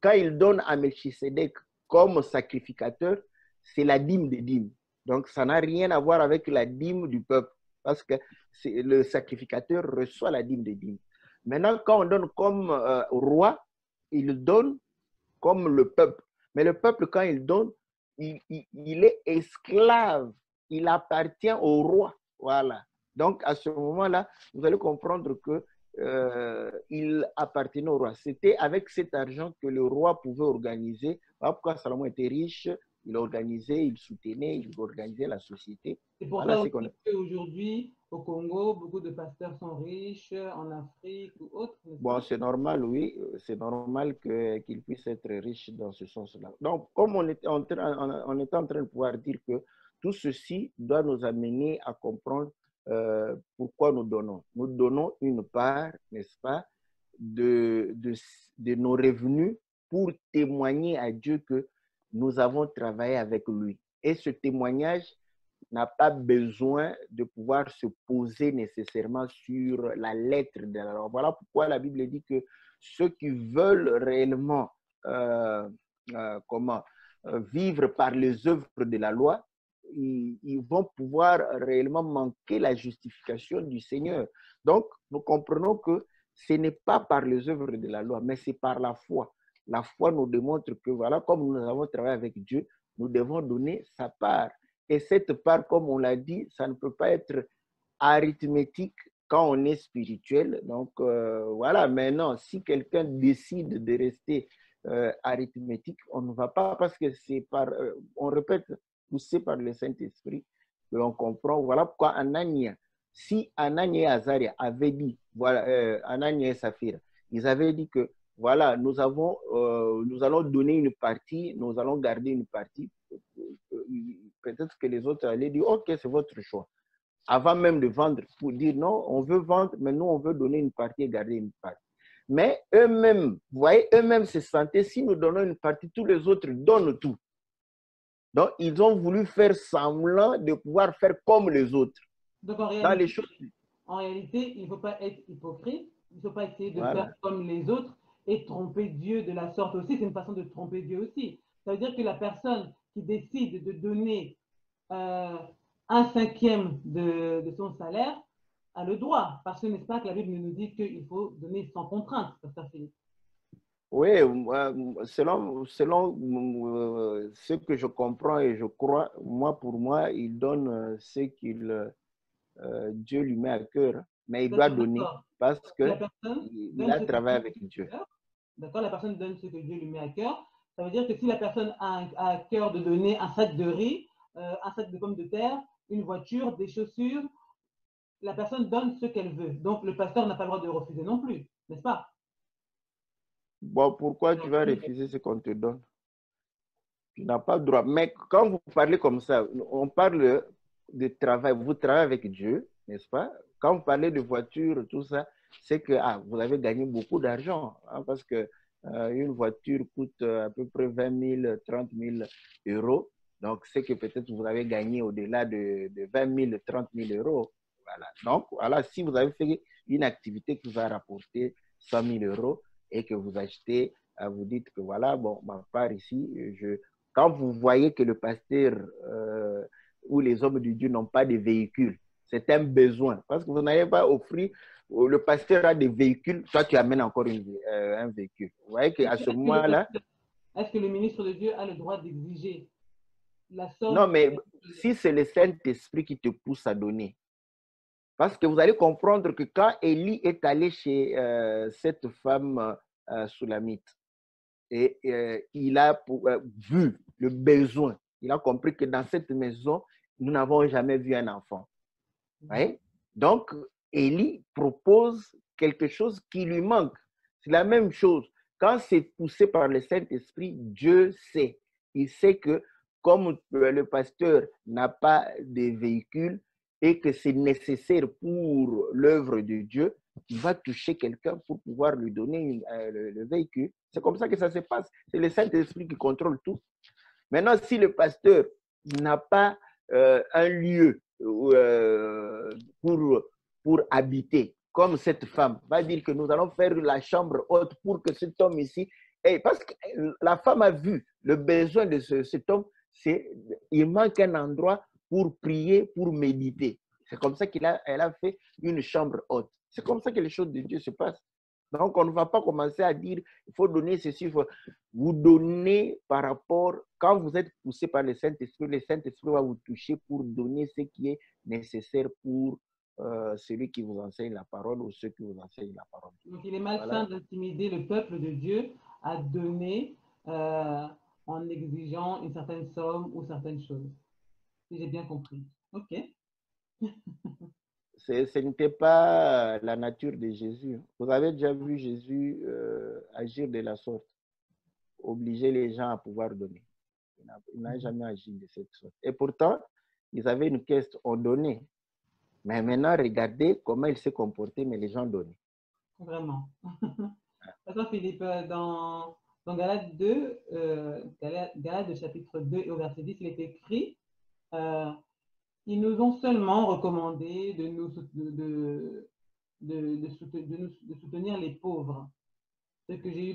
quand il donne à Melchisedec comme sacrificateur, c'est la dîme des dîmes. Donc, ça n'a rien à voir avec la dîme du peuple, parce que le sacrificateur reçoit la dîme des dîmes. Maintenant, quand on donne comme roi, il donne comme le peuple. Mais le peuple, quand il donne, il est esclave. Il appartient au roi. Voilà. Donc, à ce moment-là, vous allez comprendre que il appartenait au roi. C'était avec cet argent que le roi pouvait organiser. Voilà pourquoi Salomon était riche. Il organisait, il soutenait, il organisait la société. C'est pour ça qu'aujourd'hui, au Congo, beaucoup de pasteurs sont riches, en Afrique ou autre. Bon, c'est normal, oui. C'est normal qu'ils puissent être riches dans ce sens-là. Donc, comme on était en train de pouvoir dire que tout ceci doit nous amener à comprendre pourquoi nous donnons. Nous donnons une part, n'est-ce pas, de nos revenus pour témoigner à Dieu que nous avons travaillé avec lui. Et ce témoignage n'a pas besoin de pouvoir se poser nécessairement sur la lettre de la loi. Voilà pourquoi la Bible dit que ceux qui veulent réellement vivre par les œuvres de la loi, ils vont pouvoir réellement manquer la justification du Seigneur. Donc, nous comprenons que ce n'est pas par les œuvres de la loi, mais c'est par la foi. La foi nous démontre que, voilà, comme nous avons travaillé avec Dieu, nous devons donner sa part. Et cette part, comme on l'a dit, ça ne peut pas être arithmétique quand on est spirituel. Donc, voilà, maintenant, si quelqu'un décide de rester arithmétique, on ne va pas, parce que c'est par, on répète, poussé par le Saint-Esprit, que l'on comprend. Voilà pourquoi Anania, si Anania et Azaria avaient dit, voilà, Anania et Saphira, ils avaient dit que voilà, nous allons donner une partie, nous allons garder une partie. Peut-être que les autres allaient dire, OK, c'est votre choix. Avant même de vendre, pour dire non, on veut vendre, mais nous, on veut donner une partie et garder une partie. Mais eux-mêmes, vous voyez, eux-mêmes se sentaient, si nous donnons une partie, tous les autres donnent tout. Donc, ils ont voulu faire semblant de pouvoir faire comme les autres. Donc, Dans les choses. en réalité, il ne faut pas être hypocrite, il ne faut pas essayer de Voilà. faire comme les autres et tromper Dieu de la sorte aussi. C'est une façon de tromper Dieu aussi. Ça veut dire que la personne qui décide de donner un cinquième de son salaire a le droit. Parce que n'est-ce pas que la Bible nous dit qu'il faut donner sans contrainte, Pasteur Philippe? Oui, selon ce que je comprends et je crois, moi, pour moi, il donne ce qu'il Dieu lui met à cœur, mais il doit donner parce qu'il a travaillé avec Dieu. D'accord, la personne donne ce que Dieu lui met à cœur. Ça veut dire que si la personne a à cœur de donner un sac de riz, un sac de pommes de terre, une voiture, des chaussures, la personne donne ce qu'elle veut. Donc le pasteur n'a pas le droit de refuser non plus, n'est-ce pas? Bon, pourquoi tu vas refuser ce qu'on te donne? Tu n'as pas le droit. Mais quand vous parlez comme ça, on parle de travail. Vous travaillez avec Dieu, n'est-ce pas? Quand vous parlez de voiture, tout ça, c'est que vous avez gagné beaucoup d'argent. Hein, parce que une voiture coûte à peu près 20 000, 30 000 euros. Donc, c'est que peut-être vous avez gagné au-delà de 20 000, 30 000 euros. Voilà. Donc, voilà, si vous avez fait une activité qui vous a rapporté 100 000 euros et que vous achetez, vous dites que voilà, bon, ma part ici, quand vous voyez que le pasteur ou les hommes de Dieu n'ont pas de véhicule, c'est un besoin. Parce que vous n'avez pas offert, le pasteur a des véhicules, toi tu amènes encore un véhicule. Vous voyez qu'à ce moment-là... Est-ce que le ministre de Dieu a le droit d'exiger la somme? Non, mais si c'est le Saint-Esprit qui te pousse à donner, parce que vous allez comprendre que quand Élie est allé chez cette femme soulamite, et il a vu le besoin. Il a compris que dans cette maison, nous n'avons jamais vu un enfant. Ouais? Donc, Élie propose quelque chose qui lui manque. C'est la même chose. Quand c'est poussé par le Saint-Esprit, Dieu sait. Il sait que comme le pasteur n'a pas de véhicule et que c'est nécessaire pour l'œuvre de Dieu, il va toucher quelqu'un pour pouvoir lui donner le véhicule. C'est comme ça que ça se passe. C'est le Saint-Esprit qui contrôle tout. Maintenant, si le pasteur n'a pas un lieu pour habiter, comme cette femme va dire que nous allons faire la chambre haute pour que cet homme ici, parce que la femme a vu le besoin de cet homme, il manque un endroit pour prier, pour méditer. C'est comme ça elle a fait une chambre haute. C'est comme ça que les choses de Dieu se passent. Donc, on ne va pas commencer à dire, il faut donner ceci, vous donnez par rapport, quand vous êtes poussé par le Saint-Esprit va vous toucher pour donner ce qui est nécessaire pour celui qui vous enseigne la parole ou ceux qui vous enseignent la parole. Donc, il est malsain d'intimider le peuple de Dieu à donner en exigeant une certaine somme ou certaines choses. Si j'ai bien compris. OK. Ce n'était pas la nature de Jésus. Vous avez déjà vu Jésus agir de la sorte, obliger les gens à pouvoir donner. Il n'a jamais agi de cette sorte. Et pourtant, ils avaient une caisse, on donnait. Mais maintenant, regardez comment il s'est comporté, mais les gens donnaient. Vraiment. Pasteur Philippe, dans Galates 2, Galates chapitre 2 et au verset 10, il est écrit ils nous ont seulement recommandé de soutenir les pauvres, ce que j'ai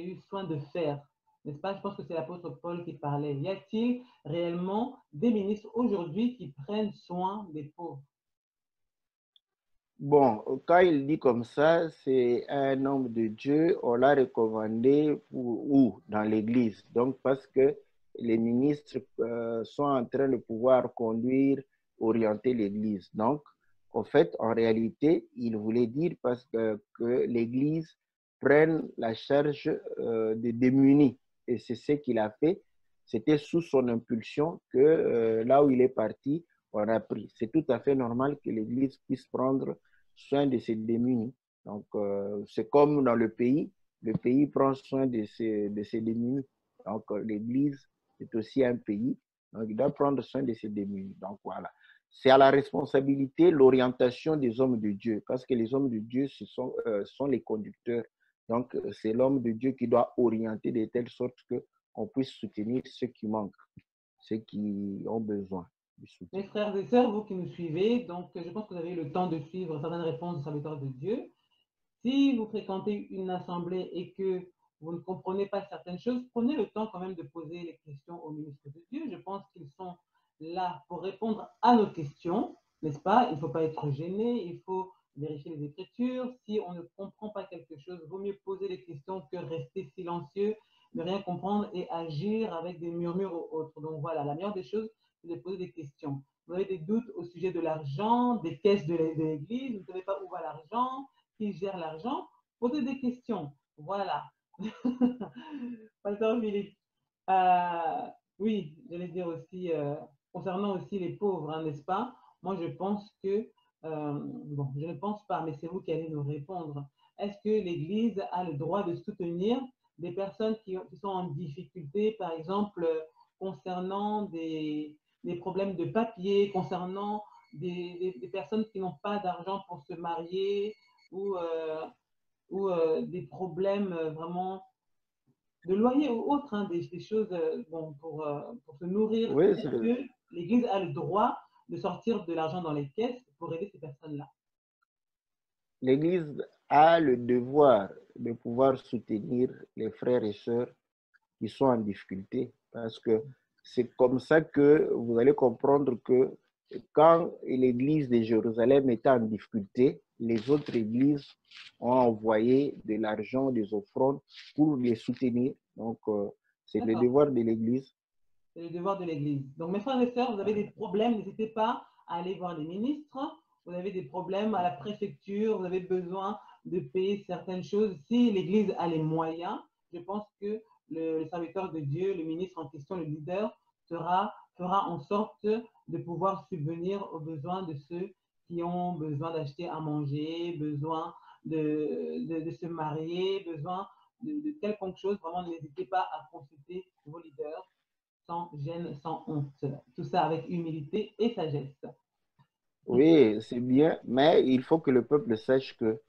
eu soin de faire. N'est-ce pas? Je pense que c'est l'apôtre Paul qui parlait. Y a-t-il réellement des ministres aujourd'hui qui prennent soin des pauvres? Bon, quand il dit comme ça, c'est un homme de Dieu, on l'a recommandé où? Dans l'Église. Donc, parce que les ministres sont en train de pouvoir conduire, orienter l'Église. Donc, en fait, en réalité, il voulait dire parce que l'Église prenne la charge des démunis. Et c'est ce qu'il a fait. C'était sous son impulsion que là où il est parti, on a pris. C'est tout à fait normal que l'Église puisse prendre soin de ses démunis. Donc, c'est comme dans le pays prend soin de ses démunis. Donc, l'Église est aussi un pays, donc il doit prendre soin de ses démunis. Donc, voilà. C'est à la responsabilité, l'orientation des hommes de Dieu, parce que les hommes de Dieu, sont les conducteurs. Donc, c'est l'homme de Dieu qui doit orienter de telle sorte qu'on puisse soutenir ceux qui manquent, ceux qui ont besoin du soutien. Mes frères et sœurs, vous qui nous suivez, donc je pense que vous avez eu le temps de suivre certaines réponses du serviteur de Dieu. Si vous fréquentez une assemblée et que vous ne comprenez pas certaines choses, prenez le temps quand même de poser les questions au ministre de Dieu. Je pense qu'ils sont là pour répondre à nos questions, n'est-ce pas? Il ne faut pas être gêné, il faut vérifier les Écritures. Si on ne comprend pas quelque chose, il vaut mieux poser les questions que rester silencieux, ne rien comprendre et agir avec des murmures ou autres. Donc voilà, la meilleure des choses, c'est de poser des questions. Vous avez des doutes au sujet de l'argent, des caisses de l'Église, vous ne savez pas où va l'argent, qui gère l'argent, posez des questions. Voilà. Pasteur Philippe. Oui, j'allais dire aussi, concernant aussi les pauvres, hein, n'est-ce pas? Moi, je pense que, bon, je ne pense pas, mais c'est vous qui allez nous répondre. Est-ce que l'Église a le droit de soutenir des personnes qui sont en difficulté, par exemple, concernant des problèmes de papier, concernant des personnes qui n'ont pas d'argent pour se marier ou des problèmes vraiment de loyer ou autres, hein, des choses bon, pour se nourrir. Oui, Est-ce que l'Église a le droit de sortir de l'argent dans les caisses pour aider ces personnes-là? l'Église a le devoir de pouvoir soutenir les frères et sœurs qui sont en difficulté, parce que c'est comme ça que vous allez comprendre que quand l'Église de Jérusalem était en difficulté, les autres églises ont envoyé de l'argent, des offrandes pour les soutenir. Donc, c'est le devoir de l'Église. C'est le devoir de l'Église. Donc, mes frères et sœurs, vous avez des problèmes, n'hésitez pas à aller voir les ministres. Vous avez des problèmes à la préfecture, vous avez besoin de payer certaines choses. Si l'Église a les moyens, je pense que le serviteur de Dieu, le ministre en question, le leader, fera en sorte de pouvoir subvenir aux besoins de ceux qui ont besoin d'acheter à manger, besoin de se marier, besoin de quelconque chose. Vraiment, n'hésitez pas à consulter vos leaders sans gêne, sans honte. Tout ça avec humilité et sagesse. Oui, c'est bien, mais il faut que le peuple sache que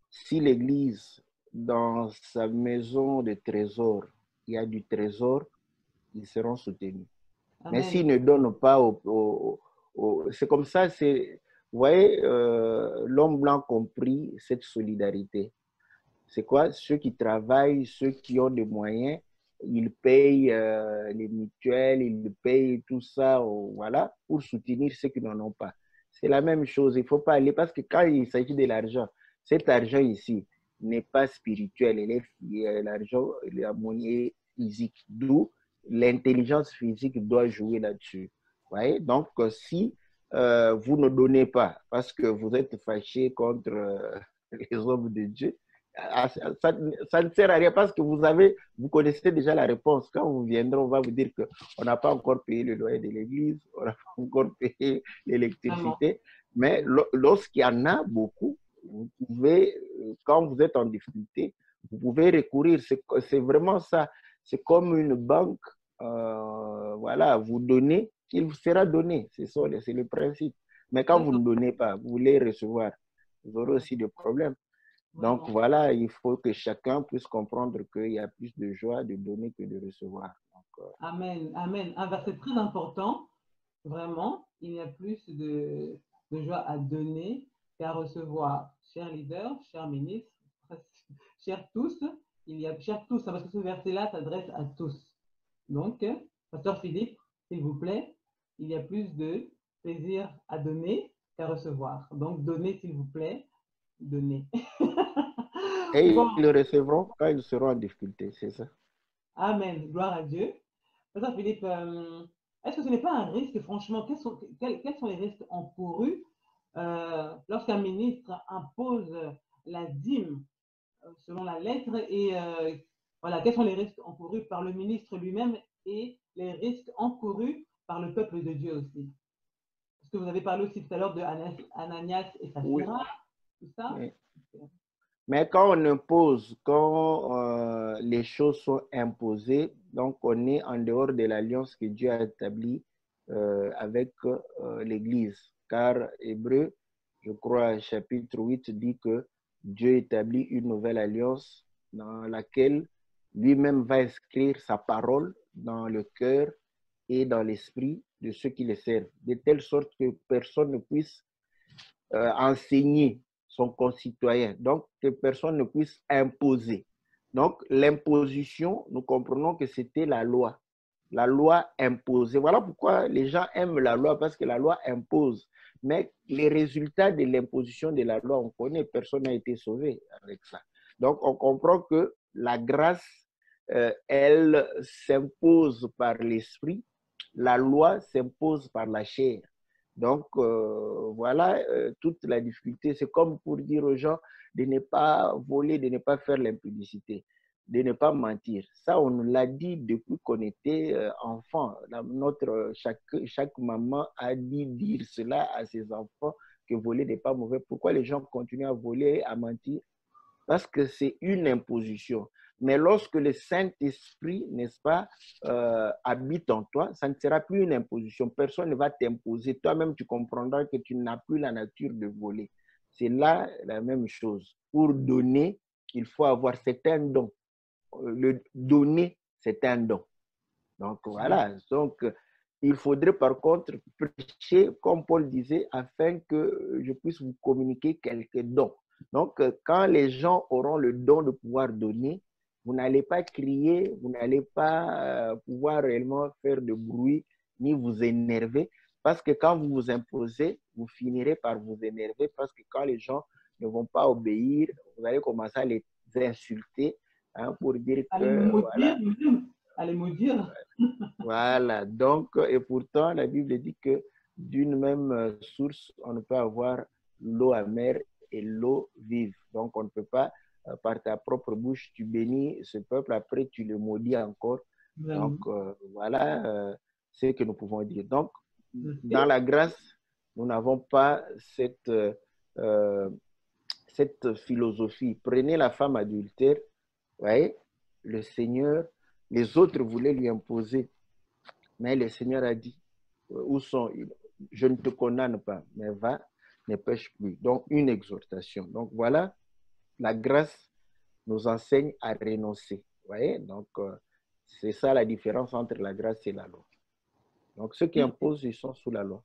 si l'Église, dans sa maison de trésor, il y a du trésor, ils seront soutenus. Mais Amen. s'ils ne donnent pas c'est comme ça, vous voyez, l'homme blanc compris cette solidarité. C'est quoi? Ceux qui travaillent, ceux qui ont des moyens, ils payent les mutuelles, ils payent tout ça, voilà, pour soutenir ceux qui n'en ont pas. C'est la même chose. Il ne faut pas aller, parce que quand il s'agit de l'argent, cet argent ici n'est pas spirituel. L'argent, la monnaie physique. D'où l'intelligence physique doit jouer là-dessus. Voyez? Donc, si vous ne donnez pas parce que vous êtes fâché contre les hommes de Dieu, ça ne sert à rien, parce que vous connaissez déjà la réponse. Quand vous viendrez, on va vous dire qu'on n'a pas encore payé le loyer de l'église, on n'a pas encore payé l'électricité. Mais lorsqu'il y en a beaucoup, vous pouvez, quand vous êtes en difficulté, vous pouvez recourir. C'est vraiment ça. C'est comme une banque. Voilà, vous donnez, il vous sera donné. C'est le principe. Mais quand vous ne donnez pas, vous voulez recevoir, vous aurez aussi des problèmes. Donc Vraiment. voilà, il faut que chacun puisse comprendre qu'il y a plus de joie de donner que de recevoir. Donc, Amen. Amen. Un verset très important. Vraiment, il y a plus de joie à donner qu'à recevoir. Chers leaders, chers ministres, chers tous, chers tous, parce que ce verset-là s'adresse à tous. Donc, Pasteur Philippe, s'il vous plaît, il y a plus de plaisir à donner qu'à recevoir. Donc, donnez, s'il vous plaît, donnez. Bon, et ils le recevront quand ils seront en difficulté, c'est ça. amen. Gloire à Dieu. Pasteur Philippe, est-ce que ce n'est pas un risque, franchement, quels sont les risques encourus lorsqu'un ministre impose la dîme selon la lettre et voilà, quels sont les risques encourus par le ministre lui-même et les risques encourus par le peuple de Dieu aussi? Parce que vous avez parlé aussi tout à l'heure de Ananias et Oui, Saphira, tout ça. oui. Mais quand on impose, quand les choses sont imposées, donc on est en dehors de l'alliance que Dieu a établie avec l'Église. Car Hébreu, je crois, chapitre 8 dit que Dieu établit une nouvelle alliance dans laquelle lui-même va inscrire sa parole dans le cœur et dans l'esprit de ceux qui le servent, de telle sorte que personne ne puisse enseigner son concitoyen, donc que personne ne puisse imposer. Donc l'imposition, nous comprenons que c'était la loi imposée. Voilà pourquoi les gens aiment la loi, parce que la loi impose. Mais les résultats de l'imposition de la loi, on connaît, personne n'a été sauvé avec ça. Donc on comprend que la grâce, elle s'impose par l'esprit, la loi s'impose par la chair. Donc, voilà toute la difficulté. C'est comme pour dire aux gens de ne pas voler, de ne pas faire l'impudicité, de ne pas mentir. Ça, on nous l'a dit depuis qu'on était enfant. Chaque maman a dit dire cela à ses enfants, que voler n'est pas mauvais. Pourquoi les gens continuent à voler, à mentir? Parce que c'est une imposition. Mais lorsque le Saint-Esprit, n'est-ce pas, habite en toi, ça ne sera plus une imposition. Personne ne va t'imposer. Toi-même, tu comprendras que tu n'as plus la nature de voler. C'est là la même chose. Pour donner, il faut avoir, c'est un don. Le donner, c'est un don. Donc voilà. Donc, il faudrait par contre prêcher, comme Paul disait, afin que je puisse vous communiquer quelques dons. Donc, quand les gens auront le don de pouvoir donner, vous n'allez pas crier, vous n'allez pas pouvoir réellement faire de bruit, ni vous énerver, parce que quand vous vous imposez, vous finirez par vous énerver, parce que quand les gens ne vont pas obéir, vous allez commencer à les insulter, hein, pour dire À les que, maudire, voilà, même. À les maudire. voilà, donc, et pourtant, la Bible dit que d'une même source, on ne peut avoir l'eau amère et l'eau vive. Donc, on ne peut pas, par ta propre bouche, tu bénis ce peuple, après tu le maudis encore. Donc, voilà ce que nous pouvons dire. Donc, dans la grâce, nous n'avons pas euh, cette philosophie. Prenez la femme adultère, vous voyez, le Seigneur, les autres voulaient lui imposer. Mais le Seigneur a dit, où sont-ils? Je ne te condamne pas, mais va, ne pêche plus. Donc, une exhortation. Donc, voilà, la grâce nous enseigne à renoncer. Vous voyez? Donc, c'est ça la différence entre la grâce et la loi. Donc, ceux qui imposent, ils sont sous la loi.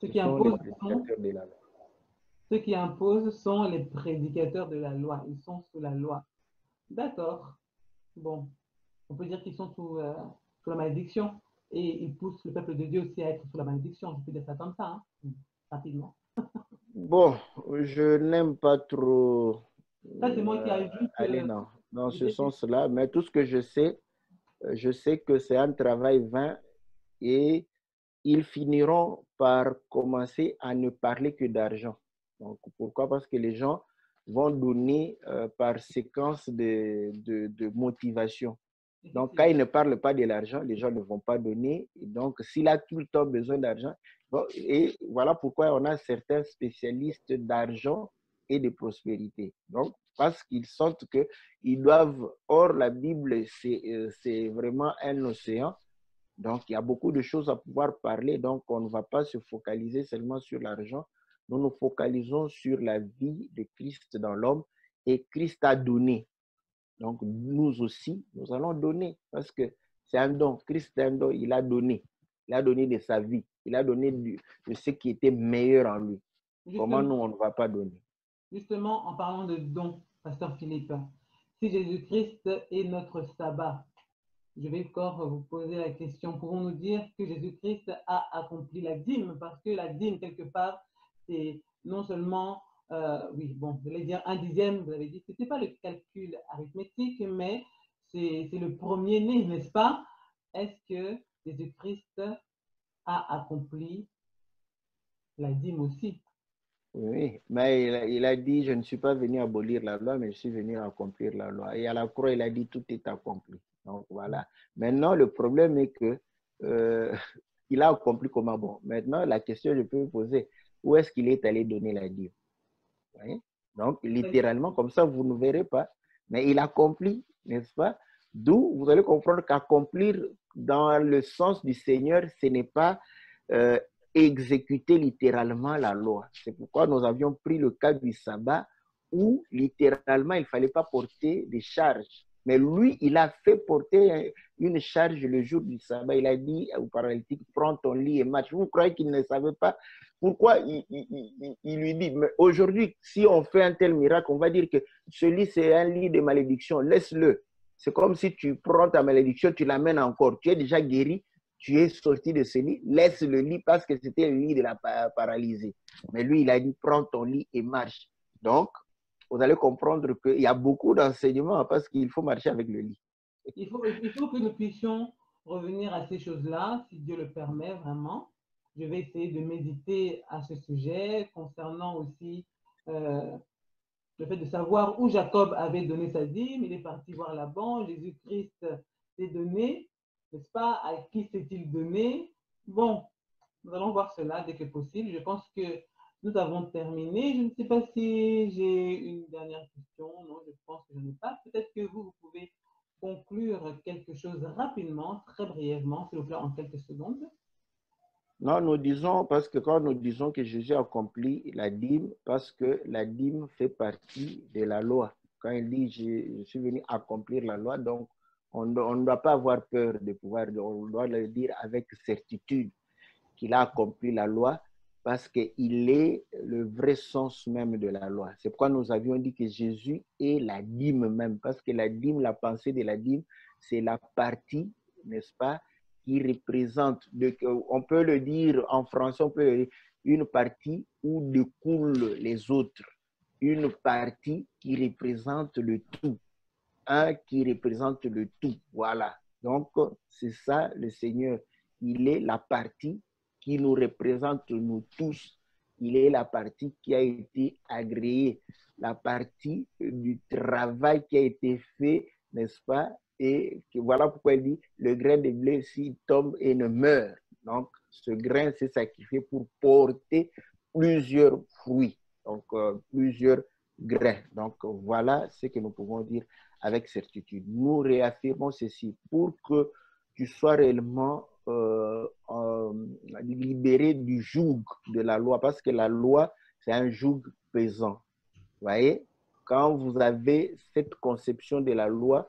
Ceux Ce qui sont les imposent prédicateurs de la loi. Ceux qui imposent sont les prédicateurs de la loi. Ils sont sous la loi. D'accord. Bon, on peut dire qu'ils sont sous la malédiction. Et ils poussent le peuple de Dieu aussi à être sous la malédiction. Je peux dire ça comme ça, hein, rapidement. Bon, je n'aime pas trop Ça, c'est moi qui ajoute aller dans au ce début. sens-là, mais tout ce que je sais que c'est un travail vain et ils finiront par commencer à ne parler que d'argent. Donc, pourquoi? Parce que les gens vont donner par séquence de motivation. Donc, quand il ne parle pas de l'argent, les gens ne vont pas donner. Et donc, s'il a tout le temps besoin d'argent, bon, et voilà pourquoi on a certains spécialistes d'argent et de prospérité. Donc, parce qu'ils sentent qu'ils doivent, or la Bible, c'est vraiment un océan. Donc, il y a beaucoup de choses à pouvoir parler. Donc, on ne va pas se focaliser seulement sur l'argent. Nous nous focalisons sur la vie de Christ dans l'homme. Et Christ a donné. Donc, nous aussi, nous allons donner parce que c'est un don. Christ est un don, il a donné. Il a donné de sa vie. Il a donné de ce qui était meilleur en lui. Comment nous, on ne va pas donner? Justement, en parlant de dons, Pasteur Philippe, si Jésus-Christ est notre sabbat, je vais encore vous poser la question, pouvons-nous dire que Jésus-Christ a accompli la dîme? Parce que la dîme, quelque part, c'est non seulement, oui, bon, je vais dire un dixième, vous avez dit, ce n'était pas le calcul arithmétique, mais c'est le premier-né, n'est-ce pas? Est-ce que Jésus-Christ a accompli la dîme aussi? Oui, mais il a dit, je ne suis pas venu abolir la loi, mais je suis venu accomplir la loi. Et à la croix, il a dit, tout est accompli. Donc voilà. Maintenant, le problème est que il a accompli comment? Bon, maintenant, la question que je peux vous poser, où est-ce qu'il est allé donner la dîme? Oui? Donc, littéralement, comme ça, vous ne verrez pas. Mais il accomplit, n'est-ce pas? D'où vous allez comprendre qu'accomplir dans le sens du Seigneur, ce n'est pas euh, exécuter littéralement la loi. C'est pourquoi nous avions pris le cas du sabbat où littéralement, il ne fallait pas porter des charges. Mais lui, il a fait porter une charge le jour du sabbat. Il a dit au paralytique, prends ton lit et marche. Vous croyez qu'il ne savait pas pourquoi il lui dit, mais aujourd'hui, si on fait un tel miracle, on va dire que ce lit, c'est un lit de malédiction, laisse-le. C'est comme si tu prends ta malédiction, tu l'amènes encore. Tu es déjà guéri, tu es sorti de ce lit, laisse le lit parce que c'était le lit de la paralysée. Mais lui, il a dit, prends ton lit et marche. Donc, vous allez comprendre qu'il y a beaucoup d'enseignements parce qu'il faut marcher avec le lit. Il faut que nous puissions revenir à ces choses-là, si Dieu le permet vraiment. Je vais essayer de méditer à ce sujet concernant aussi le fait de savoir où Jacob avait donné sa dîme. Il est parti voir Laban. Jésus-Christ s'est donné, n'est-ce pas? À qui s'est-il donné? Bon, nous allons voir cela dès que possible. Je pense que nous avons terminé. Je ne sais pas si j'ai une dernière question. Non, je pense que je n'en ai pas. Peut-être que vous pouvez conclure quelque chose rapidement, très brièvement, s'il vous plaît, en quelques secondes. Non, nous disons, parce que quand nous disons que Jésus accomplit la dîme, parce que la dîme fait partie de la loi. Quand il dit, je suis venu accomplir la loi, donc on ne doit pas avoir peur de pouvoir, on doit le dire avec certitude qu'il a accompli la loi, parce qu'il est le vrai sens même de la loi. C'est pourquoi nous avions dit que Jésus est la dîme même, parce que la dîme, la pensée de la dîme, c'est la partie, n'est-ce pas, qui représente, on peut le dire en français, on peut le dire, une partie où découlent les autres, une partie qui représente le tout, un qui représente le tout. Voilà. Donc, c'est ça le Seigneur. Il est la partie qui nous représente nous tous. Il est la partie qui a été agréée, la partie du travail qui a été fait, n'est-ce pas? Et voilà pourquoi il dit, le grain de blé, s'il tombe et ne meurt. Donc, ce grain s'est sacrifié pour porter plusieurs fruits, donc plusieurs grains. Donc, voilà ce que nous pouvons dire avec certitude. Nous réaffirmons ceci pour que tu sois réellement libéré du joug de la loi, parce que la loi, c'est un joug pesant. Vous voyez, quand vous avez cette conception de la loi,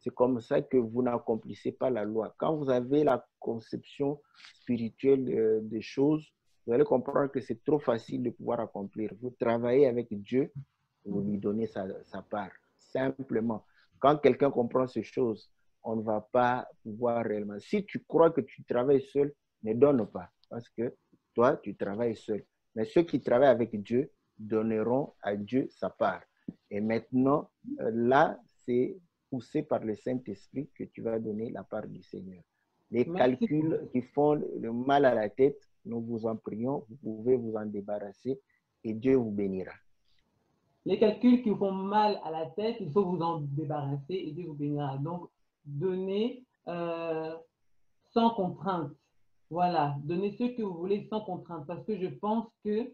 c'est comme ça que vous n'accomplissez pas la loi. Quand vous avez la conception spirituelle des choses, vous allez comprendre que c'est trop facile de pouvoir accomplir. Vous travaillez avec Dieu, vous lui donnez sa part. Simplement, quand quelqu'un comprend ces choses, on ne va pas pouvoir réellement. Si tu crois que tu travailles seul, ne donne pas, parce que toi, tu travailles seul. Mais ceux qui travaillent avec Dieu donneront à Dieu sa part. Et maintenant, là, c'est poussé par le Saint-Esprit que tu vas donner la part du Seigneur. Les calculs qui font le mal à la tête, nous vous en prions, vous pouvez vous en débarrasser et Dieu vous bénira. Les calculs qui vous font mal à la tête, il faut vous en débarrasser et Dieu vous bénira. Donc, donnez sans contrainte. Voilà, donnez ce que vous voulez sans contrainte. Parce que je pense que,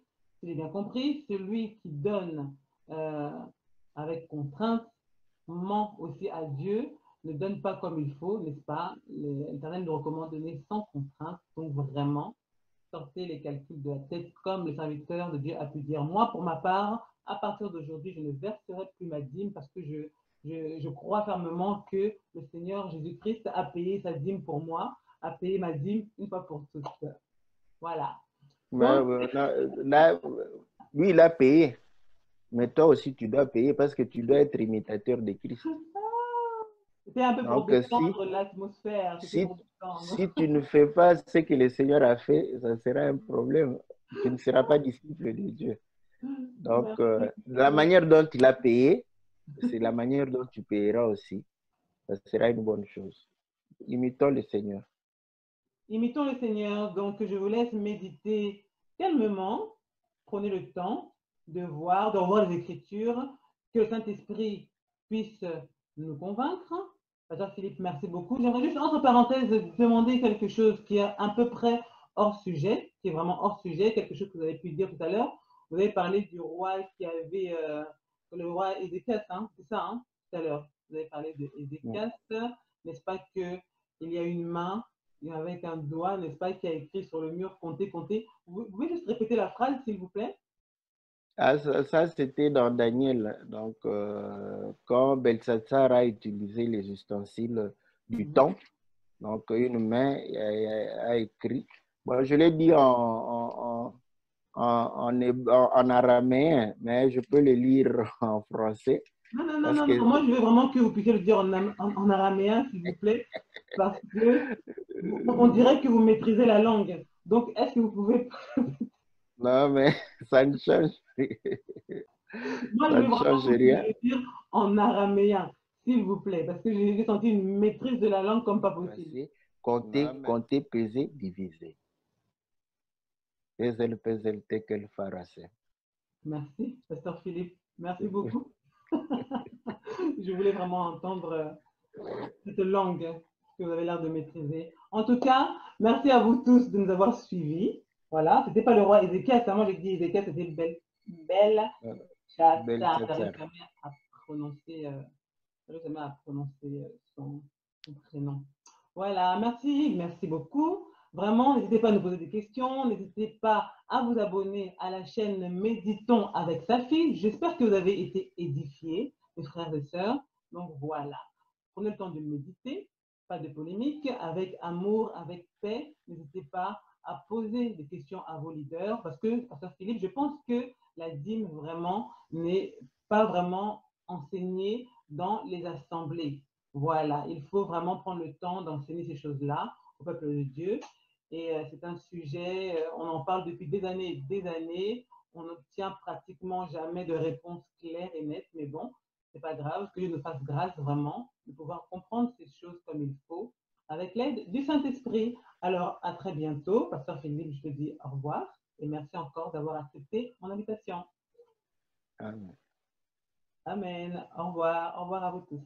si j'ai bien compris, celui qui donne avec contrainte ment aussi à Dieu, ne donne pas comme il faut, n'est-ce pas? L'Éternel nous recommande de donner sans contrainte. Donc, vraiment, sortez les calculs de la tête comme le serviteur de Dieu a pu dire. Moi, pour ma part, à partir d'aujourd'hui, je ne verserai plus ma dîme parce que je crois fermement que le Seigneur Jésus-Christ a payé sa dîme pour moi, a payé ma dîme une fois pour toutes. Voilà. Donc, là, lui, il a payé. Mais toi aussi, tu dois payer parce que tu dois être imitateur de Christ. C'était un peu pour détendre l'atmosphère. Si tu ne fais pas ce que le Seigneur a fait, ça sera un problème. Tu ne seras pas disciple de Dieu. Donc, la manière dont il a payé, c'est la manière dont tu payeras aussi. Ça sera une bonne chose. Imitons le Seigneur. Imitons le Seigneur. Donc, je vous laisse méditer calmement. Prenez le temps de voir les Écritures, que le Saint-Esprit puisse nous convaincre. Pasteur Philippe, merci beaucoup. J'aimerais juste, entre parenthèses, demander quelque chose qui est à peu près hors sujet, qui est vraiment hors sujet, quelque chose que vous avez pu dire tout à l'heure. Vous avez parlé du roi qui avait, le roi Ézéchias, hein, c'est ça, hein, tout à l'heure. Vous avez parlé de Ézéchias, n'est-ce pas qu'il y a une main avec un doigt, n'est-ce pas, qui a écrit sur le mur, comptez, comptez. Vous pouvez juste répéter la phrase, s'il vous plaît? Ah, ça, c'était dans Daniel. Donc, quand Belshazzar a utilisé les ustensiles du temple, donc une main a écrit. Bon, je l'ai dit en araméen, mais je peux le lire en français. Non, non, non, Parce non, que non. Moi, je veux vraiment que vous puissiez le dire en araméen, s'il vous plaît, parce que on dirait que vous maîtrisez la langue. Donc, est-ce que vous pouvez... non, mais ça ne change, Moi, je ça veux ne vraiment change que vous puissiez rien. le dire en araméen, s'il vous plaît, parce que j'ai senti une maîtrise de la langue comme pas possible. Voici, compter, compter, peser, diviser. Peser, peser, tekel, farase. Merci, Pasteur Philippe. Merci beaucoup. Je voulais vraiment entendre cette langue que vous avez l'air de maîtriser. En tout cas, merci à vous tous de nous avoir suivis. Voilà, c'était pas le roi Ézéchias, moi j'ai dit Ézéchias, c'était Belshazzar. J'arrive Belshazzar. jamais à prononcer, son prénom. Voilà, merci, merci beaucoup. Vraiment, n'hésitez pas à nous poser des questions, n'hésitez pas à vous abonner à la chaîne Méditons avec Safi. J'espère que vous avez été édifiés, mes frères et sœurs. Donc voilà, prenez le temps de méditer, pas de polémique, avec amour, avec paix. N'hésitez pas à poser des questions à vos leaders parce que, Pasteur Philippe, je pense que la dîme vraiment n'est pas vraiment enseignée dans les assemblées. Voilà, il faut vraiment prendre le temps d'enseigner ces choses-là au peuple de Dieu. Et c'est un sujet, on en parle depuis des années et des années. On n'obtient pratiquement jamais de réponse claire et nette, mais bon, c'est pas grave, que Dieu nous fasse grâce vraiment de pouvoir comprendre ces choses comme il faut avec l'aide du Saint-Esprit. Alors, à très bientôt. Pasteur Philippe, je te dis au revoir et merci encore d'avoir accepté mon invitation. Amen. Amen. Au revoir à vous tous.